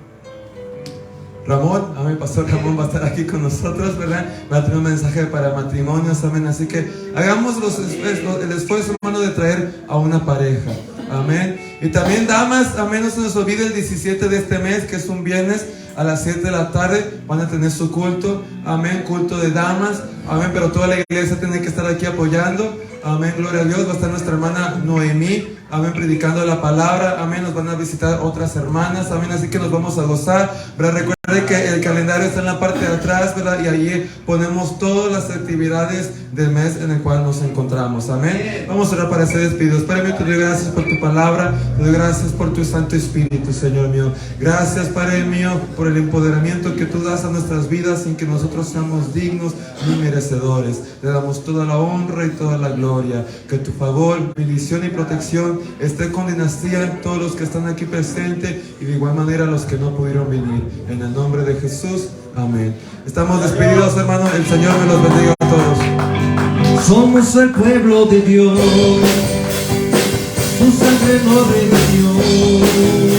Ramón, amén, pastor Ramón va a estar aquí con nosotros, ¿verdad? Va a tener un mensaje para matrimonios, amén. Así que hagamos el esfuerzo, hermano, de traer a una pareja, amén. Y también, damas, amén, no se nos olvide el 17 de este mes, que es un viernes, a las 7 de la tarde, van a tener su culto, amén, culto de damas, amén. Pero toda la iglesia tiene que estar aquí apoyando, amén, gloria a Dios. Va a estar nuestra hermana Noemí, amén, predicando la palabra, amén. Nos van a visitar otras hermanas, amén, así que nos vamos a gozar, ¿verdad? Recuerden que el calendario está en la parte de atrás, ¿verdad? Y allí ponemos todas las actividades del mes en el cual nos encontramos, amén. Vamos a orar para ser despedidos. Padre mío, te doy gracias por tu palabra, te doy gracias por tu Santo Espíritu, Señor mío. Gracias, Padre mío, por el empoderamiento que tú das a nuestras vidas sin que nosotros seamos dignos ni merecedores. Le damos toda la honra y toda la gloria. Que tu favor, bendición y protección esté con dinastía, todos los que están aquí presentes y de igual manera los que no pudieron venir. En el nombre de Jesús, amén. Estamos despedidos, hermano. El Señor me los bendiga a todos. Somos el pueblo de Dios, su sangre nos redimió.